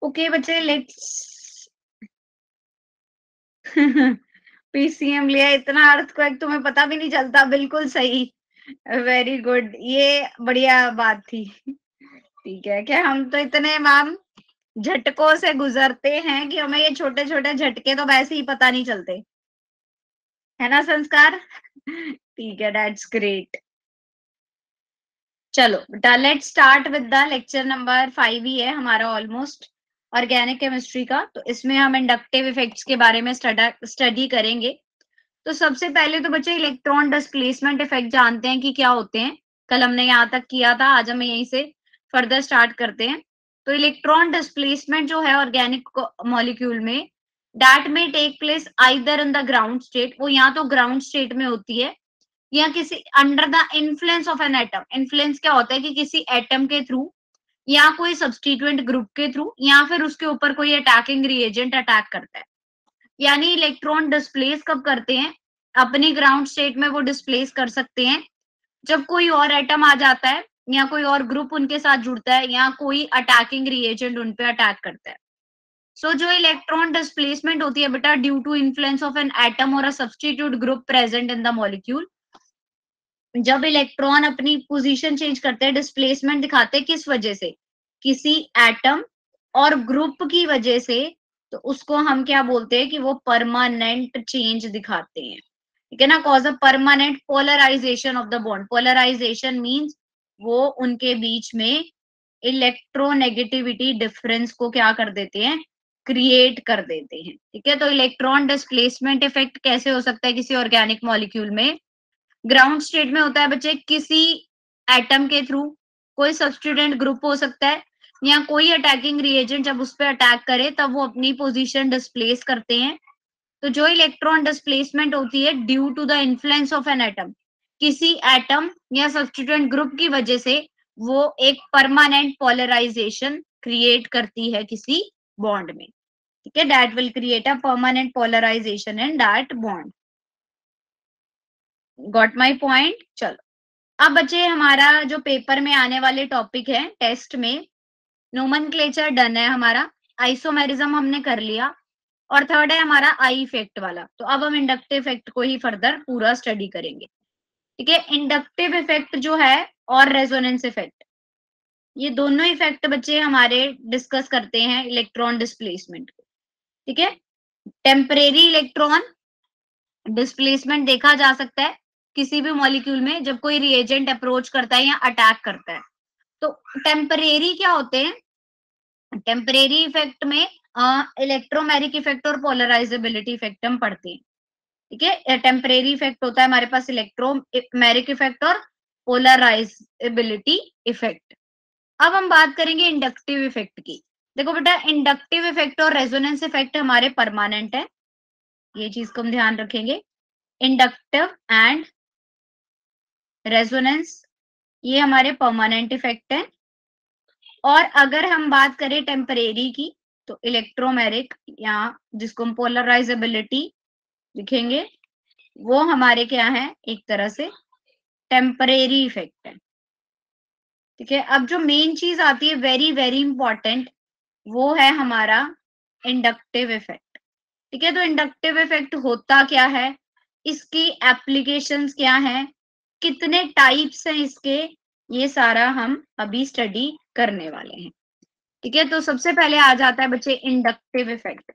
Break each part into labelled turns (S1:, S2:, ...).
S1: Okay बच्चे, let's PCM लिया, इतना अर्थक्वेक तुम्हें पता भी नहीं चलता, बिल्कुल सही। वेरी गुड, ये बढ़िया बात थी। ठीक है, कि हम तो इतने मैम झटकों से गुजरते हैं कि हमें ये छोटे छोटे झटके तो वैसे ही पता नहीं चलते, है ना संस्कार? ठीक है, दैट्स ग्रेट। चलो बेटा, let's start with the lecture number 5 ही है हमारा ऑलमोस्ट, ऑर्गेनिक केमिस्ट्री का। तो इसमें हम इंडक्टिव इफेक्ट्स के बारे में स्टडी करेंगे। तो सबसे पहले तो बच्चे इलेक्ट्रॉन डिस्प्लेसमेंट इफेक्ट जानते हैं कि क्या होते हैं। कल हमने यहाँ तक किया था, आज हम यहीं से फर्दर स्टार्ट करते हैं। तो इलेक्ट्रॉन डिस्प्लेसमेंट जो है ऑर्गेनिक मॉलिक्यूल में, दैट में take place either in the ground state, वो या तो ग्राउंड स्टेट में होती है या किसी under the influence of an atom. Influence क्या होता है कि किसी एटम के थ्रू या कोई सब्स्टिट्यूएंट ग्रुप के थ्रू या फिर उसके ऊपर कोई अटैकिंग रिएजेंट अटैक करता है। यानी इलेक्ट्रॉन डिस्प्लेस कब करते हैं? अपनी ग्राउंड स्टेट में वो डिस्प्लेस कर सकते हैं जब कोई और एटम आ जाता है या कोई और ग्रुप उनके साथ जुड़ता है या कोई अटैकिंग रिएजेंट उन पे अटैक करता है। सो जो इलेक्ट्रॉन डिस्प्लेसमेंट होती है बेटा, due to influence of an atom और a substitute group present in the molecule. जब इलेक्ट्रॉन अपनी पोजीशन चेंज करते हैं, डिस्प्लेसमेंट दिखाते हैं, किस वजह से? किसी एटम और ग्रुप की वजह से। तो उसको हम क्या बोलते हैं कि वो परमानेंट चेंज दिखाते हैं। ठीक है ना? Cause a permanent polarisation of the bond. Polarisation means वो उनके बीच में इलेक्ट्रोनेगेटिविटी डिफरेंस को क्या कर देते हैं? क्रिएट कर देते हैं। ठीक है, तो इलेक्ट्रॉन डिस्प्लेसमेंट इफेक्ट कैसे हो सकता है किसी ऑर्गेनिक मॉलिक्यूल में? ग्राउंड स्टेट में होता है बच्चे, किसी एटम के थ्रू कोई सब्स्टिट्यूएंट ग्रुप हो सकता है या कोई अटैकिंग रिएजेंट जब उस पर अटैक करे तब वो अपनी पोजीशन डिस्प्लेस करते हैं। तो जो इलेक्ट्रॉन डिस्प्लेसमेंट होती है due to the influence of an atom, किसी एटम या सब्स्टिट्यूएंट ग्रुप की वजह से वो एक परमानेंट पोलराइजेशन क्रिएट करती है किसी बॉन्ड में। ठीक है, that will create a permanent polarisation in that bond. Got my point? चलो, अब बच्चे हमारा जो पेपर में आने वाले टॉपिक है टेस्ट में, नोमेनक्लेचर डन है हमारा, आइसोमेरिज्म हमने कर लिया, और थर्ड है हमारा आई इफेक्ट वाला। तो अब हम इंडक्टिव इफेक्ट को ही फर्दर पूरा स्टडी करेंगे। ठीक है, इंडक्टिव इफेक्ट जो है और रेजोनेंस इफेक्ट, ये दोनों इफेक्ट बच्चे हमारे डिस्कस करते हैं इलेक्ट्रॉन डिस्प्लेसमेंट को। ठीक है, टेम्परेरी इलेक्ट्रॉन डिस्प्लेसमेंट देखा जा सकता है किसी भी मॉलिक्यूल में जब कोई रिएजेंट अप्रोच करता है या अटैक करता है। तो टेम्परेरी क्या होते हैं? टेम्परेरी इफेक्ट में इलेक्ट्रोमेरिक इफेक्ट और पोलराइजेबिलिटी इफेक्ट हम पढ़ते हैं। ठीक है, टेम्परेरी इफेक्ट होता है हमारे पास इलेक्ट्रोमेरिक इफेक्ट और पोलराइजेबिलिटी इफेक्ट। अब हम बात करेंगे इंडक्टिव इफेक्ट की। देखो बेटा, इंडक्टिव इफेक्ट और रेजोनेंस इफेक्ट हमारे परमानेंट है, ये चीज को हम ध्यान रखेंगे। इंडक्टिव एंड रेजोनेंस ये हमारे परमानेंट इफेक्ट है। और अगर हम बात करें टेम्परेरी की, तो इलेक्ट्रोमेरिक या जिसको हम पोलराइजेबिलिटी लिखेंगे, वो हमारे क्या है? एक तरह से टेम्परेरी इफेक्ट है। ठीक है, अब जो मेन चीज आती है, वेरी वेरी इंपॉर्टेंट, वो है हमारा इंडक्टिव इफेक्ट। ठीक है, तो इंडक्टिव इफेक्ट होता क्या है, इसकी एप्लीकेशंस क्या है, कितने टाइप्स हैं इसके, ये सारा हम अभी स्टडी करने वाले हैं। ठीक है, तो सबसे पहले आ जाता है बच्चे इंडक्टिव इफेक्ट।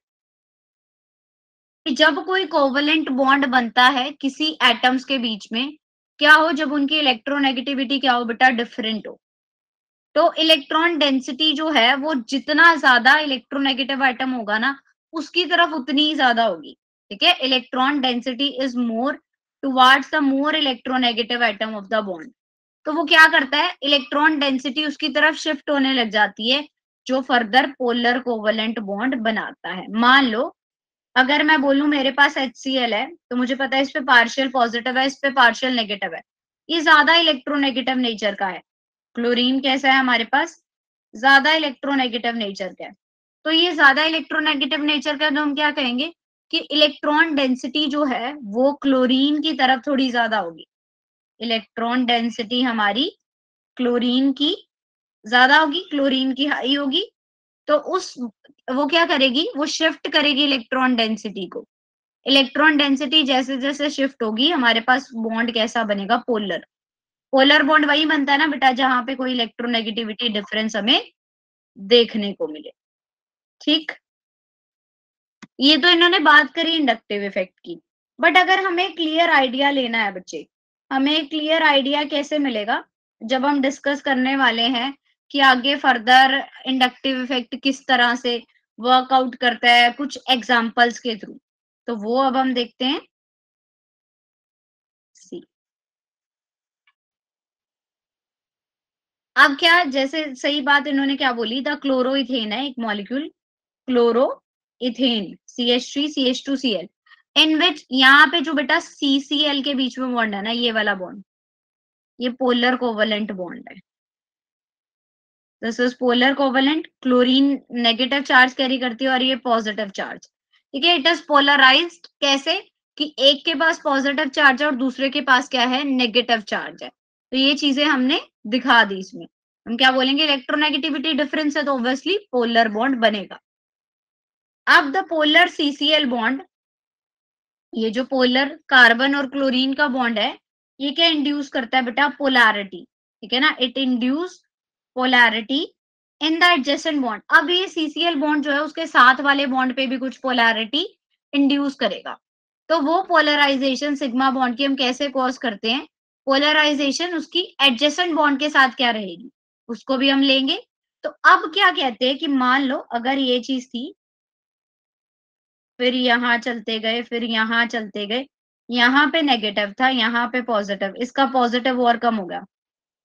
S1: जब कोई कोवलेंट बॉन्ड बनता है किसी एटम्स के बीच में, क्या हो? जब उनकी इलेक्ट्रोनेगेटिविटी क्या हो बेटा? डिफरेंट हो। तो इलेक्ट्रॉन डेंसिटी जो है वो जितना ज्यादा इलेक्ट्रोनेगेटिव एटम होगा ना, उसकी तरफ उतनी ही ज्यादा होगी। ठीक है, electron density is more towards the more electronegative atom of the bond. तो वो क्या करता है? इलेक्ट्रॉन डेंसिटी उसकी तरफ शिफ्ट होने लग जाती है, जो फर्दर पोलर कोवलेंट बॉन्ड बनाता है। मान लो अगर मैं बोलूं मेरे पास HCl है, तो मुझे पता है इस पे पार्शियल पॉजिटिव है, इस पे पार्शियल नेगेटिव है, ये ज्यादा इलेक्ट्रोनेगेटिव नेचर का है। क्लोरीन कैसा है हमारे पास? ज्यादा इलेक्ट्रोनेगेटिव नेचर का है। तो ये ज्यादा इलेक्ट्रोनेगेटिव नेचर का, तो हम क्या कहेंगे कि इलेक्ट्रॉन डेंसिटी जो है वो क्लोरीन की तरफ थोड़ी ज्यादा होगी। इलेक्ट्रॉन डेंसिटी हमारी क्लोरीन की ज्यादा होगी, क्लोरीन की हाई होगी। तो उस वो क्या करेगी, वो शिफ्ट करेगी इलेक्ट्रॉन डेंसिटी को। इलेक्ट्रॉन डेंसिटी जैसे जैसे शिफ्ट होगी, हमारे पास बॉन्ड कैसा बनेगा, पोलर। पोलर बॉन्ड वही बनता है ना बेटा जहां पे कोई इलेक्ट्रोनेगेटिविटी डिफरेंस हमें देखने को मिले। ठीक, ये तो इन्होंने बात करी इंडक्टिव इफेक्ट की। बट अगर हमें क्लियर आइडिया लेना है बच्चे, हमें क्लियर आइडिया कैसे मिलेगा, जब हम डिस्कस करने वाले हैं कि आगे फर्दर इंडक्टिव इफेक्ट किस तरह से वर्कआउट करता है कुछ एग्जांपल्स के थ्रू। तो वो अब हम देखते हैं। सी, अब क्या, जैसे सही बात इन्होंने क्या बोली, द क्लोरोइथेन है एक मॉलिक्यूल, क्लोरो इथेन, CH3CH2Cl, इन विच यहाँ पे जो बेटा CCl के बीच में बॉन्ड है ना, ये वाला बॉन्ड, ये पोलर कोवलेंट बॉन्ड है। This is polar covalent, chlorine negative charge carry करती है और ये पॉजिटिव चार्ज। ठीक है, इट इज पोलराइज्ड, कैसे कि एक के पास पॉजिटिव चार्ज है और दूसरे के पास क्या है, नेगेटिव चार्ज है। तो ये चीजें हमने दिखा दी इसमें। हम क्या बोलेंगे, इलेक्ट्रोनेगेटिविटी डिफरेंस है तो ऑब्वियसली पोलर बॉन्ड बनेगा। अब द पोलर CCl बॉन्ड, ये जो पोलर कार्बन और क्लोरीन का बॉन्ड है, ये क्या इंड्यूस करता है बेटा, पोलैरिटी। ठीक है ना, it induce polarity in the adjacent bond. अब ये CCl बॉन्ड जो है उसके साथ वाले बॉन्ड पे भी कुछ पोलैरिटी इंड्यूस करेगा। तो वो पोलराइजेशन सिग्मा बॉन्ड की हम कैसे कॉज करते हैं, पोलराइजेशन उसकी एडजेसेंट बॉन्ड के साथ क्या रहेगी, उसको भी हम लेंगे। तो अब क्या कहते हैं कि मान लो अगर ये चीज थी, फिर यहाँ चलते गए, फिर यहाँ चलते गए, यहाँ पे नेगेटिव था, यहाँ पे पॉजिटिव, इसका पॉजिटिव और कम हो गया,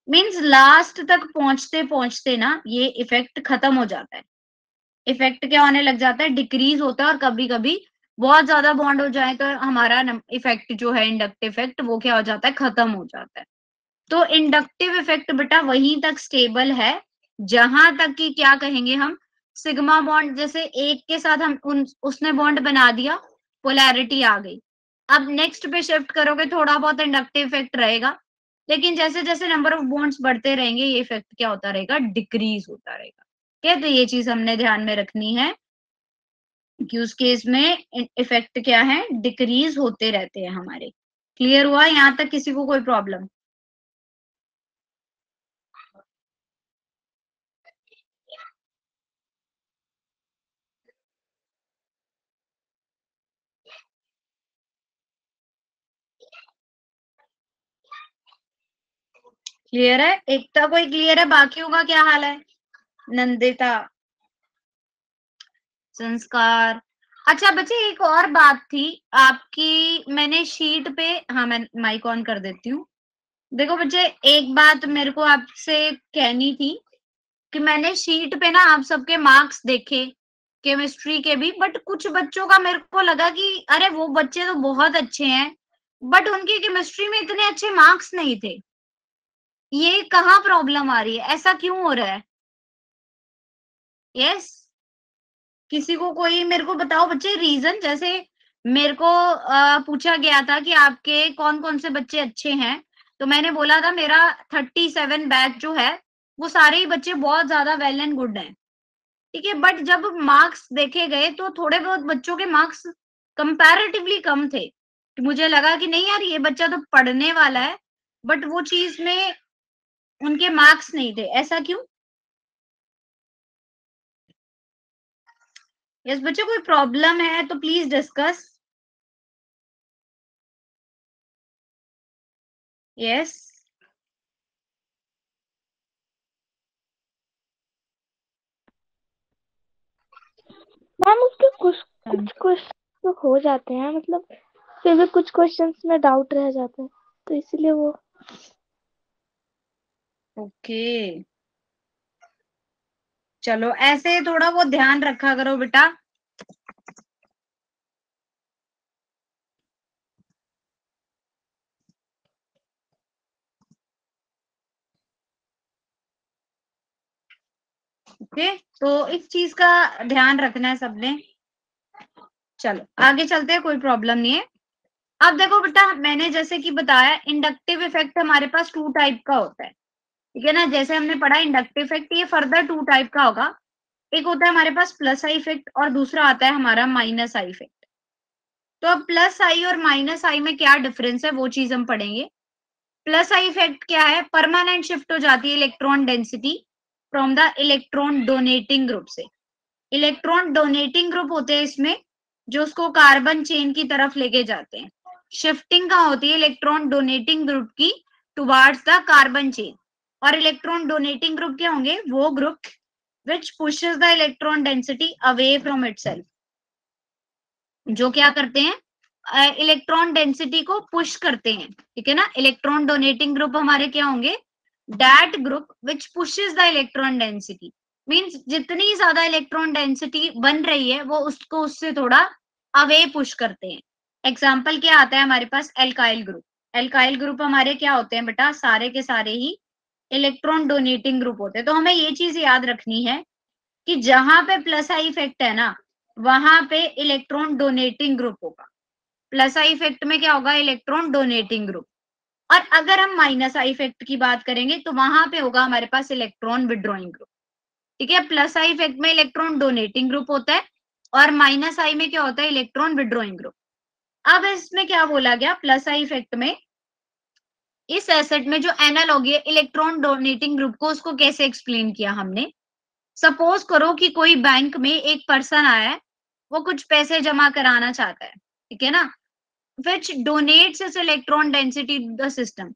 S1: मीन्स लास्ट तक पहुंचते पहुंचते ना ये इफेक्ट खत्म हो जाता है। इफेक्ट क्या होने लग जाता है, डिक्रीज होता है, और कभी कभी बहुत ज्यादा बॉन्ड हो जाए तो हमारा इफेक्ट जो है इंडक्टिव इफेक्ट, वो क्या हो जाता है, खत्म हो जाता है। तो इंडक्टिव इफेक्ट बेटा वहीं तक स्टेबल है जहां तक कि क्या कहेंगे हम, सिग्मा बॉन्ड, जैसे एक के साथ हम उसने बॉन्ड बना दिया, पोलैरिटी आ गई, अब नेक्स्ट पे शिफ्ट करोगे थोड़ा बहुत इंडक्टिव इफेक्ट रहेगा, लेकिन जैसे जैसे नंबर ऑफ बॉन्ड्स बढ़ते रहेंगे ये इफेक्ट क्या होता रहेगा, डिक्रीज होता रहेगा। ठीक है, तो ये चीज हमने ध्यान में रखनी है कि उस केस में इफेक्ट क्या है, डिक्रीज होते रहते हैं हमारे। क्लियर हुआ यहाँ तक, किसी को कोई प्रॉब्लम? क्लियर है, एकता कोई क्लियर है, बाकियों का क्या हाल है? नंदिता, संस्कार। अच्छा बच्चे एक और बात थी आपकी, मैंने शीट पे, हाँ मैं माइक ऑन कर देती हूँ। देखो बच्चे एक बात मेरे को आपसे कहनी थी कि मैंने शीट पे ना आप सबके मार्क्स देखे केमिस्ट्री के भी, बट कुछ बच्चों का मेरे को लगा कि अरे वो बच्चे तो बहुत अच्छे हैं बट उनकी केमिस्ट्री में इतने अच्छे मार्क्स नहीं थे। ये कहाँ प्रॉब्लम आ रही है, ऐसा क्यों हो रहा है? यस, किसी को कोई मेरे को बताओ बच्चे रीजन। जैसे मेरे को पूछा गया था कि आपके कौन कौन से बच्चे अच्छे हैं, तो मैंने बोला था मेरा 37 बैच जो है वो सारे ही बच्चे बहुत ज्यादा वेल एंड गुड हैं। ठीक है, बट जब मार्क्स देखे गए तो थोड़े बहुत बच्चों के मार्क्स कंपैरेटिवली कम थे, तो मुझे लगा कि नहीं यार ये बच्चा तो पढ़ने वाला है, बट वो चीज में उनके मार्क्स नहीं थे, ऐसा क्यों? यस बच्चों, कोई प्रॉब्लम है तो प्लीज डिस्कस। यस,
S2: मैम उसके कुछ कुछ क्वेश्चन तो हो जाते हैं, मतलब फिर भी कुछ क्वेश्चंस में डाउट रह जाता है, तो इसलिए वो।
S1: ओके, चलो ऐसे थोड़ा बहुत ध्यान रखा करो बेटा। ओके, तो इस चीज का ध्यान रखना है सबने। चलो आगे चलते हैं, कोई प्रॉब्लम नहीं है। अब देखो बेटा मैंने जैसे कि बताया इंडक्टिव इफेक्ट हमारे पास टू टाइप का होता है। ठीक है ना, जैसे हमने पढ़ा इंडक्टिव इफेक्ट ये फर्दर टू टाइप का होगा। एक होता है हमारे पास प्लस आई इफेक्ट और दूसरा आता है हमारा माइनस आई इफेक्ट। तो अब प्लस आई और माइनस आई में क्या डिफरेंस है वो चीज हम पढ़ेंगे। प्लस आई इफेक्ट क्या है, परमानेंट शिफ्ट हो जाती है electron density from the electron donating group से। इलेक्ट्रॉन डोनेटिंग ग्रुप होते हैं इसमें, जो उसको कार्बन चेन की तरफ लेके जाते हैं। शिफ्टिंग कहाँ होती है, इलेक्ट्रॉन डोनेटिंग ग्रुप की टुवार्ड्स द कार्बन चेन। और इलेक्ट्रॉन डोनेटिंग ग्रुप क्या होंगे, वो group which pushes the electron density away from itself, जो क्या करते हैं, इलेक्ट्रॉन डेंसिटी को पुश करते हैं, ठीक है ना। इलेक्ट्रॉन डोनेटिंग ग्रुप हमारे क्या होंगे, that group which pushes the electron density, means जितनी ज्यादा इलेक्ट्रॉन डेंसिटी बन रही है वो उसको उससे थोड़ा अवे पुश करते हैं। एग्जाम्पल क्या आता है हमारे पास, एल्काइल ग्रुप। एल्काइल ग्रुप हमारे क्या होते हैं बेटा, सारे के सारे ही इलेक्ट्रॉन डोनेटिंग ग्रुप होते हैं। तो हमें ये चीज याद रखनी है कि जहां पे प्लस आई इफेक्ट है ना, वहां पे इलेक्ट्रॉन डोनेटिंग ग्रुप होगा। प्लस आई इफेक्ट में क्या होगा, इलेक्ट्रॉन डोनेटिंग ग्रुप। और अगर हम माइनस आई इफेक्ट की बात करेंगे तो वहां पे होगा हमारे पास इलेक्ट्रॉन विड्रॉइंग ग्रुप, ठीक है। प्लस आई इफेक्ट में इलेक्ट्रॉन डोनेटिंग ग्रुप होता है और माइनस आई में क्या होता है, इलेक्ट्रॉन विड्रॉइंग ग्रुप। अब इसमें क्या बोला गया, प्लस आई इफेक्ट में इस एसिड में जो एनालॉगी है इलेक्ट्रॉन डोनेटिंग ग्रुप को, उसको कैसे एक्सप्लेन किया हमने। सपोज करो कि कोई बैंक में एक पर्सन आया है, वो कुछ पैसे जमा कराना चाहता है, ठीक है ना, which donates its electron density to the system.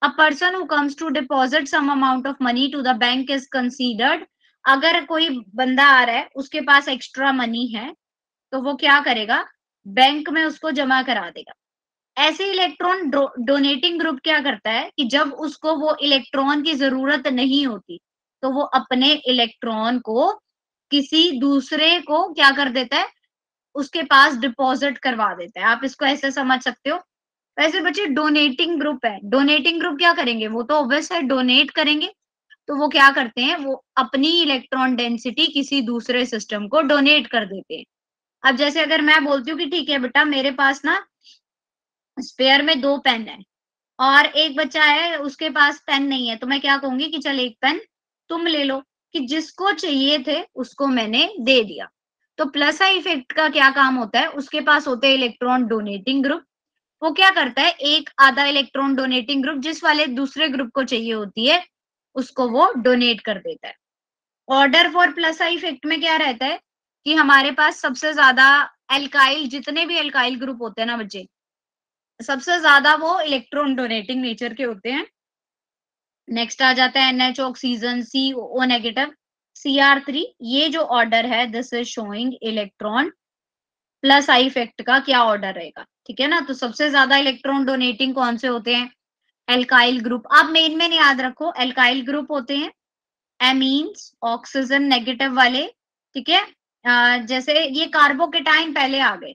S1: A person who comes to deposit some amount of money to the bank is considered, अगर कोई बंदा आ रहा है उसके पास एक्स्ट्रा मनी है तो वो क्या करेगा, बैंक में उसको जमा करा देगा। ऐसे इलेक्ट्रॉन डोनेटिंग ग्रुप क्या करता है कि जब उसको वो इलेक्ट्रॉन की जरूरत नहीं होती तो वो अपने इलेक्ट्रॉन को किसी दूसरे को क्या कर देता है, उसके पास डिपॉजिट करवा देता है। आप इसको ऐसे समझ सकते हो। वैसे बच्चे डोनेटिंग ग्रुप है, डोनेटिंग ग्रुप क्या करेंगे, वो तो ऑब्वियस है डोनेट करेंगे। तो वो क्या करते हैं, वो अपनी इलेक्ट्रॉन डेंसिटी किसी दूसरे सिस्टम को डोनेट कर देते हैं। अब जैसे अगर मैं बोलती हूँ कि ठीक है बेटा मेरे पास ना स्पेयर में 2 पेन है और एक बच्चा है उसके पास पेन नहीं है, तो मैं क्या कहूंगी कि चल एक पेन तुम ले लो, कि जिसको चाहिए थे उसको मैंने दे दिया। तो प्लस आई इफेक्ट का क्या काम होता है, उसके पास होते हैं इलेक्ट्रॉन डोनेटिंग ग्रुप। वो क्या करता है, एक आधा इलेक्ट्रॉन डोनेटिंग ग्रुप जिस वाले दूसरे ग्रुप को चाहिए होती है उसको वो डोनेट कर देता है। Order for plus I effect में क्या रहता है कि हमारे पास सबसे ज्यादा एल्काइल, जितने भी एल्काइल ग्रुप होते हैं ना बच्चे, सबसे ज्यादा वो इलेक्ट्रॉन डोनेटिंग नेचर के होते हैं। नेक्स्ट आ जाता है NH oxygen, CO negative, Cr3। ये जो ऑर्डर है this is showing electron plus I effect का क्या ऑर्डर रहेगा, ठीक है ना। तो सबसे ज्यादा इलेक्ट्रॉन डोनेटिंग कौन से होते हैं, एल्काइल ग्रुप। आप मेन याद रखो, एल्काइल ग्रुप होते हैं एमीन्स, ऑक्सीजन नेगेटिव वाले, ठीक है। जैसे ये कार्बोकेटाइन पहले आ गए,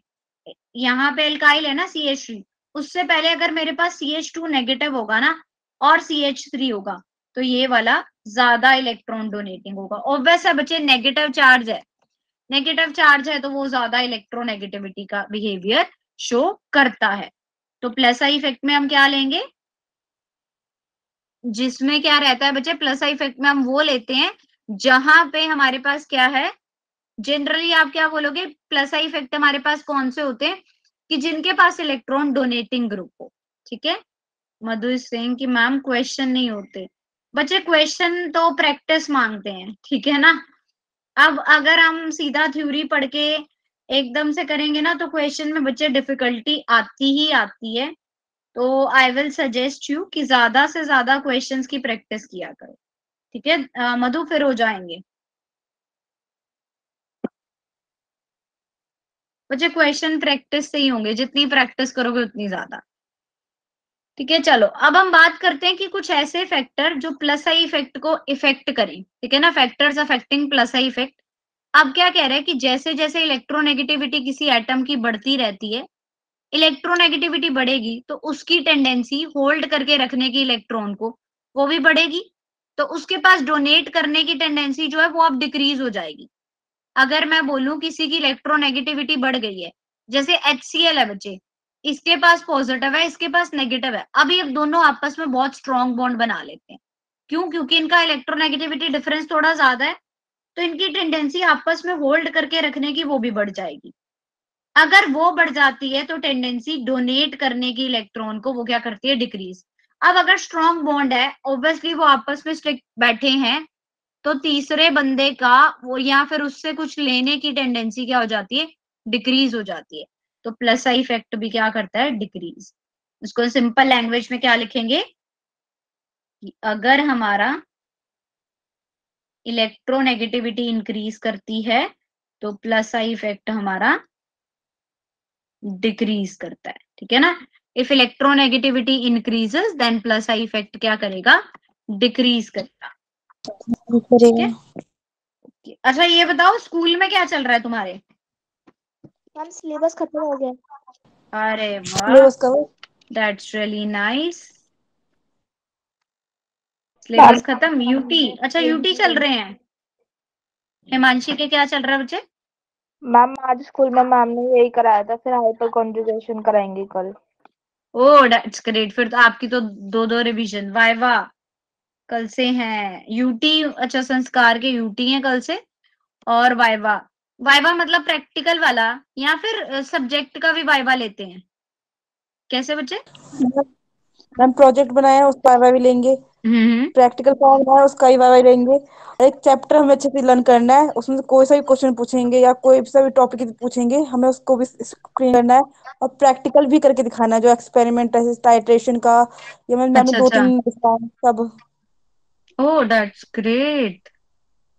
S1: यहाँ पे एल्काइल है ना CH3, उससे पहले अगर मेरे पास CH2 नेगेटिव होगा ना और CH3 होगा तो ये वाला ज्यादा इलेक्ट्रॉन डोनेटिंग होगा। ऑब्वियस है बच्चे, नेगेटिव चार्ज है, नेगेटिव चार्ज है तो वो ज्यादा इलेक्ट्रोनेगेटिविटी का बिहेवियर शो करता है। तो प्लस आई इफेक्ट में हम क्या लेंगे, जिसमें क्या रहता है बच्चे, प्लस आई इफेक्ट में हम वो लेते हैं जहां पे हमारे पास क्या है, जनरली आप क्या बोलोगे, प्लस आई इफेक्ट हमारे पास कौन से होते हैं कि जिनके पास इलेक्ट्रॉन डोनेटिंग ग्रुप हो, ठीक है। मधु सिंह की मैम क्वेश्चन नहीं होते बच्चे, क्वेश्चन तो प्रैक्टिस मांगते हैं, ठीक है ना। अब अगर हम सीधा थ्योरी पढ़ के एकदम से करेंगे ना तो क्वेश्चन में बच्चे डिफिकल्टी आती ही आती है। तो आई विल सजेस्ट यू कि ज्यादा से ज्यादा क्वेश्चंस की प्रैक्टिस किया करो, ठीक है। मधु फिर हो जाएंगे बच्चे, क्वेश्चन प्रैक्टिस से ही होंगे, जितनी प्रैक्टिस करोगे उतनी ज्यादा, ठीक है। चलो अब हम बात करते हैं कि कुछ ऐसे फैक्टर जो प्लस आई इफेक्ट को इफेक्ट करें, ठीक है ना, factors affecting plus I effect. अब क्या कह रहे हैं कि जैसे जैसे इलेक्ट्रोनेगेटिविटी किसी एटम की बढ़ती रहती है, इलेक्ट्रोनेगेटिविटी बढ़ेगी तो उसकी टेंडेंसी होल्ड करके रखने की इलेक्ट्रॉन को वो भी बढ़ेगी, तो उसके पास डोनेट करने की टेंडेंसी जो है वो अब डिक्रीज हो जाएगी। अगर मैं बोलूं किसी की इलेक्ट्रोनेगेटिविटी बढ़ गई है, जैसे HCl है बच्चे, इसके पास पॉजिटिव है इसके पास नेगेटिव है, अब ये दोनों आपस में बहुत स्ट्रॉन्ग बॉन्ड बना लेते हैं। क्यों, क्योंकि इनका इलेक्ट्रोनेगेटिविटी डिफरेंस थोड़ा ज्यादा है। तो इनकी टेंडेंसी आपस में होल्ड करके रखने की वो भी बढ़ जाएगी। अगर वो बढ़ जाती है तो टेंडेंसी डोनेट करने की इलेक्ट्रॉन को वो क्या करती है, डिक्रीज। अब अगर स्ट्रॉन्ग बॉन्ड है, ऑब्वियसली वो आपस में स्टिक बैठे हैं, तो तीसरे बंदे का वो या फिर उससे कुछ लेने की टेंडेंसी क्या हो जाती है, डिक्रीज हो जाती है। तो प्लस आई इफेक्ट भी क्या करता है, डिक्रीज। इसको सिंपल लैंग्वेज में क्या लिखेंगे कि अगर हमारा इलेक्ट्रोनेगेटिविटी इंक्रीज करती है तो प्लस आई इफेक्ट हमारा डिक्रीज करता है, ठीक है ना। If electronegativity increases then plus I effect क्या करेगा, डिक्रीज करेगा, ठीक है। अच्छा ये बताओ स्कूल में क्या चल रहा है तुम्हारे?
S2: मैम सिलेबस खत्म हो गया।
S1: अरे वाह,
S3: syllabus cover
S1: that's really nice. Syllabus खत्म, यूटी, अच्छा यूटी चल रहे हैं। हिमांशी के क्या चल रहा है बच्चे?
S2: मैम आज स्कूल में मैम ने यही कराया था, फिर हाइपर कॉन्जुगेशन कराएंगे कल।
S1: ओह दैट्स ग्रेट, फिर तो आपकी तो दो दो रिवीजन, वाइवा कल से हैं। यूटी, अच्छा संस्कार के यूटी हैं कल से, और वाइवा। वाइवा मतलब प्रैक्टिकल वाला या फिर सब्जेक्ट का भी वाइवा लेते हैं, कैसे बच्चे?
S3: मैम प्रोजेक्ट बनाया है उसका वाइवा भी लेंगे,
S1: हम्म,
S3: प्रैक्टिकल फॉर्म बनाया है उसका ही वाइवा लेंगे। एक चैप्टर हमें अच्छे से लर्न करना है, उसमें से कोई सा भी क्वेश्चन पूछेंगे या कोई सा भी टॉपिक पूछेंगे, हमें उसको भी स्क्रीन करना है और प्रैक्टिकल भी करके दिखाना है, जो एक्सपेरिमेंट है टाइट्रेशन का, ये मैम ने
S1: अच्छा
S3: दो
S1: अच्छा,
S3: तीन सब।
S1: Oh that's great.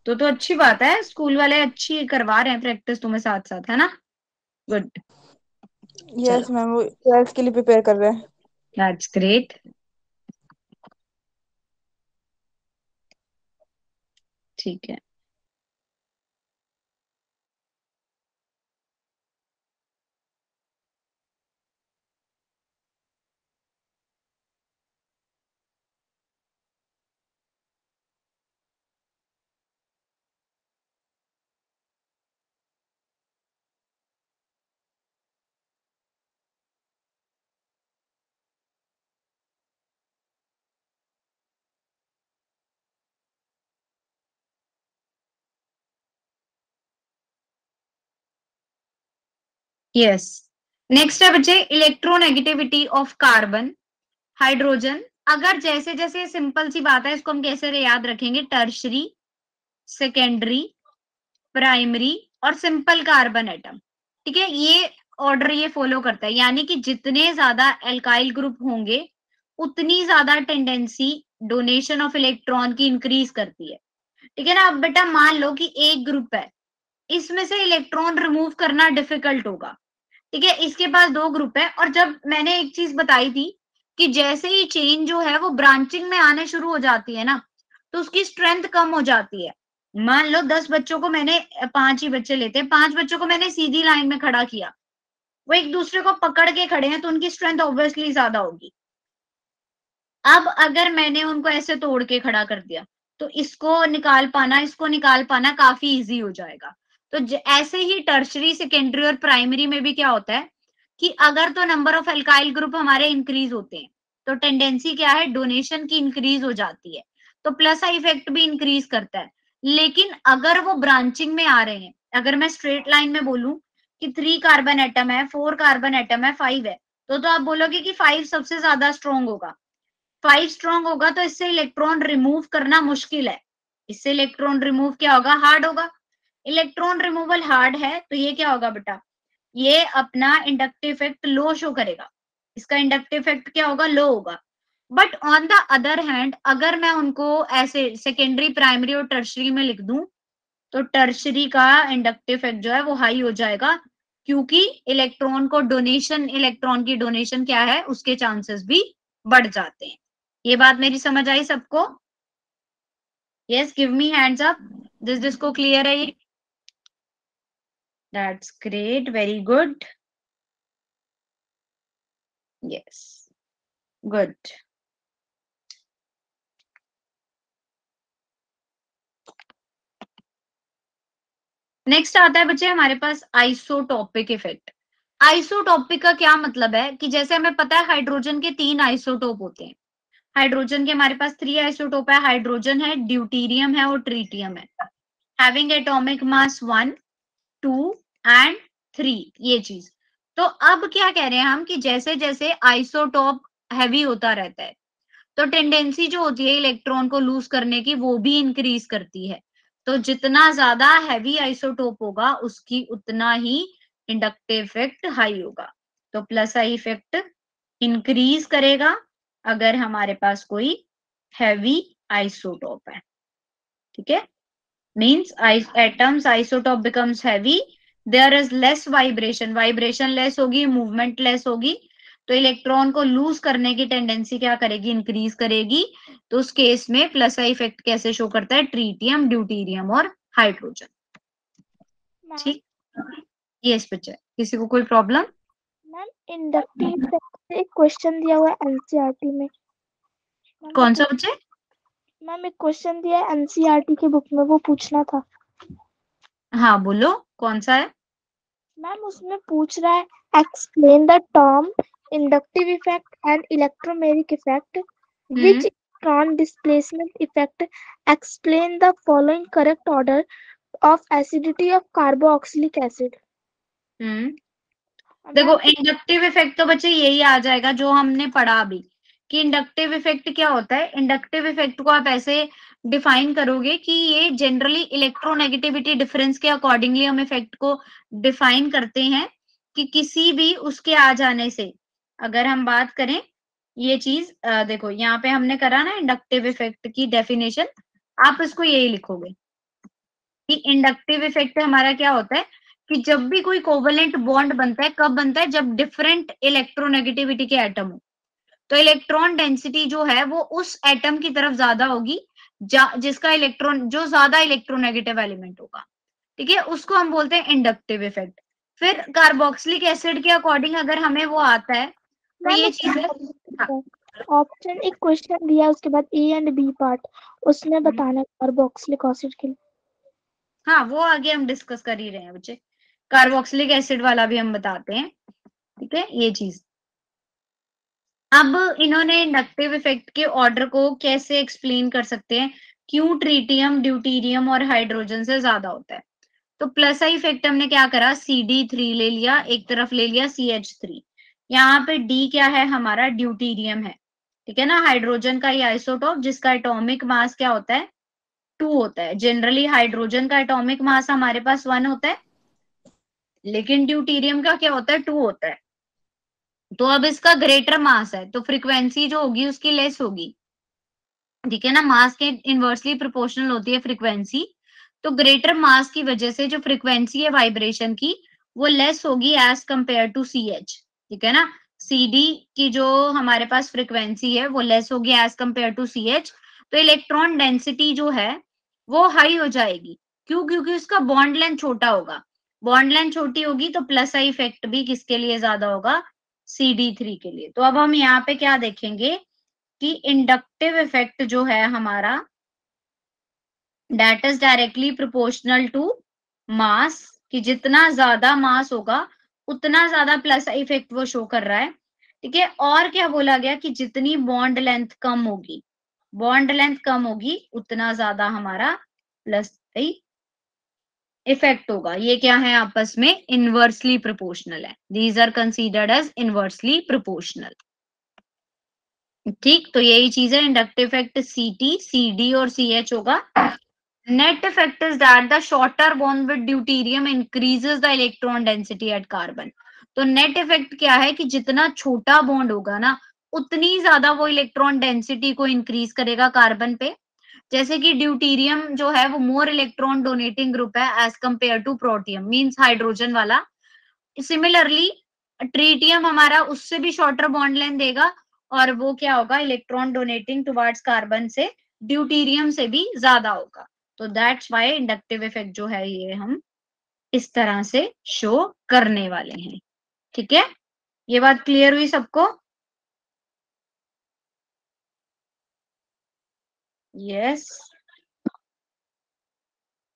S1: तो अच्छी बात है, स्कूल वाले अच्छी करवा रहे हैं प्रैक्टिस तुम्हें साथ साथ, है ना। गुड,
S3: यस
S1: चलो
S3: मैम, वो 12th के लिए प्रिपेयर कर रहे हैं।
S1: दैट्स ग्रेट, ठीक है। यस, नेक्स्ट है बच्चे इलेक्ट्रोनेगेटिविटी ऑफ कार्बन, हाइड्रोजन। अगर जैसे जैसे सिंपल सी बात है, इसको हम कैसे याद रखेंगे, टर्शरी, सेकेंडरी, प्राइमरी और सिंपल कार्बन एटम, ठीक है। ये ऑर्डर ये फॉलो करता है, यानी कि जितने ज्यादा एल्काइल ग्रुप होंगे उतनी ज्यादा टेंडेंसी डोनेशन ऑफ इलेक्ट्रॉन की इंक्रीज करती है, ठीक है ना। अब बेटा मान लो कि एक ग्रुप है, इसमें से इलेक्ट्रॉन रिमूव करना डिफिकल्ट होगा, ठीक है। इसके पास दो ग्रुप है, और जब मैंने एक चीज बताई थी कि जैसे ही चेन जो है वो ब्रांचिंग में आने शुरू हो जाती है ना, तो उसकी स्ट्रेंथ कम हो जाती है। मान लो 10 बच्चों को मैंने, 5 ही बच्चे लेते हैं, 5 बच्चों को मैंने सीधी लाइन में खड़ा किया, वो एक दूसरे को पकड़ के खड़े हैं, तो उनकी स्ट्रेंथ ऑब्वियसली ज्यादा होगी। अब अगर मैंने उनको ऐसे तोड़ के खड़ा कर दिया, तो इसको निकाल पाना काफी इजी हो जाएगा। तो ऐसे ही टर्शरी, सेकेंडरी और प्राइमरी में भी क्या होता है कि अगर तो नंबर ऑफ एल्काइल ग्रुप हमारे इंक्रीज होते हैं, तो टेंडेंसी क्या है, डोनेशन की इंक्रीज हो जाती है, तो प्लस आई इफेक्ट भी इंक्रीज करता है। लेकिन अगर वो ब्रांचिंग में आ रहे हैं, अगर मैं स्ट्रेट लाइन में बोलूं कि 3 कार्बन एटम है, 4 कार्बन एटम है, 5 है, तो आप बोलोगे कि 5 सबसे ज्यादा स्ट्रॉन्ग होगा। 5 स्ट्रॉन्ग होगा तो इससे इलेक्ट्रॉन रिमूव करना मुश्किल है, इससे इलेक्ट्रॉन रिमूव क्या होगा, हार्ड होगा। इलेक्ट्रॉन रिमूवल हार्ड है, तो ये क्या होगा बेटा, ये अपना इंडक्टिव इफेक्ट लो शो करेगा, इसका इंडक्टिव इफेक्ट क्या होगा, लो होगा। But on the other hand अगर मैं उनको ऐसे सेकेंडरी, प्राइमरी और टर्शरी में लिख दूं, तो टर्शरी का इंडक्टिव इफेक्ट जो है वो हाई हो जाएगा, क्योंकि इलेक्ट्रॉन की डोनेशन क्या है, उसके चांसेस भी बढ़ जाते हैं। ये बात मेरी समझ आई सबको? Yes, give me hands up जिसको क्लियर है ये। That's great, very good, yes, good. Next आता है बच्चे हमारे पास आइसोटोपिक इफेक्ट। आइसोटोपिक का क्या मतलब है कि जैसे हमें पता है हाइड्रोजन के 3 आइसोटोप होते हैं, हाइड्रोजन के हमारे पास 3 आइसोटोप है, हाइड्रोजन है, ड्यूटीरियम है और ट्रीटियम है। हैविंग एटॉमिक मास 1, 2 एंड 3, ये चीज। तो अब क्या कह रहे हैं हम कि जैसे जैसे आइसोटोप हैवी होता रहता है तो टेंडेंसी जो होती है इलेक्ट्रॉन को लूज करने की वो भी इंक्रीज करती है। तो जितना ज्यादा हैवी आइसोटोप होगा उसकी उतना ही इंडक्टिव इफेक्ट हाई होगा। तो प्लस आई इफेक्ट इंक्रीज करेगा अगर हमारे पास कोई हैवी आइसोटोप है। ठीक है, means atoms isotope becomes heavy, there is less vibration, vibration less होगी, मूवमेंट लेस होगी, तो इलेक्ट्रॉन को लूज करने की टेंडेंसी क्या करेगी, इंक्रीज करेगी। तो उस केस में प्लस आई इफेक्ट कैसे शो करता है, ट्रीटियम, ड्यूटीरियम और हाइड्रोजन।
S2: मैम
S1: ठीक, ये इस बच्चे किसी को कोई प्रॉब्लम?
S2: मैम इंडक्टिव इफेक्ट से एक क्वेश्चन दिया हुआ है एनसीईआरटी में।
S1: कौन सा बच्चे?
S2: मैम एक क्वेश्चन दिया है एनसीईआरटी की बुक में, वो पूछना था।
S1: हाँ बोलो, कौन सा है?
S2: मैम उसमें पूछ रहा है explain the term inductive effect and electromeric effect which electron displacement effect explain the following correct order of acidity of carboxylic acid.
S1: देखो इंडक्टिव इफेक्ट तो बच्चे यही आ जाएगा जो हमने पढ़ा अभी कि इंडक्टिव इफेक्ट क्या होता है। इंडक्टिव इफेक्ट को आप ऐसे डिफाइन करोगे कि ये जनरली इलेक्ट्रोनेगेटिविटी डिफरेंस के अकॉर्डिंगली हम इफेक्ट को डिफाइन करते हैं कि किसी भी उसके आ जाने से, अगर हम बात करें ये चीज देखो यहाँ पे हमने करा ना इंडक्टिव इफेक्ट की डेफिनेशन, आप इसको यही लिखोगे कि इंडक्टिव इफेक्ट हमारा क्या होता है कि जब भी कोई कोवलेंट बॉन्ड बनता है, कब बनता है, जब डिफरेंट इलेक्ट्रोनेगेटिविटी के एटम हो, तो इलेक्ट्रॉन डेंसिटी जो है वो उस एटम की तरफ ज्यादा होगी जिसका इलेक्ट्रॉन, जो ज्यादा इलेक्ट्रोनेगेटिव एलिमेंट होगा। ठीक है, उसको हम बोलते हैं इंडक्टिव इफेक्ट। फिर कार्बोक्सिलिक एसिड के अकॉर्डिंग अगर हमें वो आता है तो
S2: मैम
S1: ये चीज है। हाँ,
S2: ऑप्शन एक क्वेश्चन दिया है, उसके बाद ए एंड बी पार्ट, उसमें बताना कार्बोक्सिलिक एसिड के लिए।
S1: हाँ वो आगे हम डिस्कस कर ही रहे हैं बच्चे, कार्बोक्सिलिक एसिड वाला भी हम बताते हैं। ठीक है, ये चीज। अब इन्होंने इंडक्टिव इफेक्ट के ऑर्डर को कैसे एक्सप्लेन कर सकते हैं, क्यों ट्रीटियम, ड्यूटीरियम और हाइड्रोजन से ज्यादा होता है। तो प्लस आई इफेक्ट हमने क्या करा, CD3 ले लिया, एक तरफ ले लिया CH3, यहाँ पे D क्या है हमारा, ड्यूटीरियम है। ठीक है ना, हाइड्रोजन का ये आइसोटोप जिसका एटॉमिक मास क्या होता है, 2 होता है। जनरली हाइड्रोजन का एटॉमिक मास हमारे पास 1 होता है, लेकिन ड्यूटीरियम का क्या होता है, 2 होता है। तो अब इसका ग्रेटर मास है तो फ्रीक्वेंसी जो होगी उसकी लेस होगी। ठीक है ना, मास के इनवर्सली प्रोपोर्शनल होती है फ्रीक्वेंसी, तो ग्रेटर मास की वजह से जो फ्रीक्वेंसी है वाइब्रेशन की वो लेस होगी एज कंपेयर टू CH। ठीक है ना, CD की जो हमारे पास फ्रीक्वेंसी है वो लेस होगी एज कंपेयर टू CH, तो इलेक्ट्रॉन डेंसिटी जो है वो हाई हो जाएगी। क्यों? क्योंकि उसका बॉन्ड लेंथ छोटा होगा, बॉन्ड लेंथ छोटी होगी तो प्लस आई इफेक्ट भी किसके लिए ज्यादा होगा, CD3 के लिए। तो अब हम यहाँ पे क्या देखेंगे कि इंडक्टिव इफेक्ट जो है हमारा that is directly proportional to mass, कि जितना ज्यादा मास होगा उतना ज्यादा प्लस इफेक्ट वो शो कर रहा है। ठीक है, और क्या बोला गया कि जितनी बॉन्ड लेंथ कम होगी, बॉन्ड लेंथ कम होगी उतना ज्यादा हमारा प्लस इफेक्ट होगा। ये क्या है, आपस में इनवर्सली प्रोपोर्शनल है, these are considered as inversely proportional. ठीक, तो यही चीज है, इंडक्टिव इफेक्ट CT, CD और CH होगा। Net effect is that the shorter bond with deuterium increases the electron density at carbon. तो नेट इफेक्ट क्या है कि जितना छोटा बॉन्ड होगा ना उतनी ज्यादा वो इलेक्ट्रॉन डेंसिटी को इंक्रीज करेगा कार्बन पे। जैसे कि ड्यूटीरियम जो है वो मोर इलेक्ट्रॉन डोनेटिंग ग्रुप है as compare to protium, means hydrogen वाला। सिमिलरली ट्रीटियम हमारा उससे भी शॉर्टर बॉन्ड लेंथ देगा और वो क्या होगा, इलेक्ट्रॉन डोनेटिंग टुवर्ड्स कार्बन से ड्यूटीरियम से भी ज्यादा होगा। तो दैट्स वाई इंडक्टिव इफेक्ट जो है ये हम इस तरह से शो करने वाले हैं। ठीक है, ये बात क्लियर हुई सबको? यस,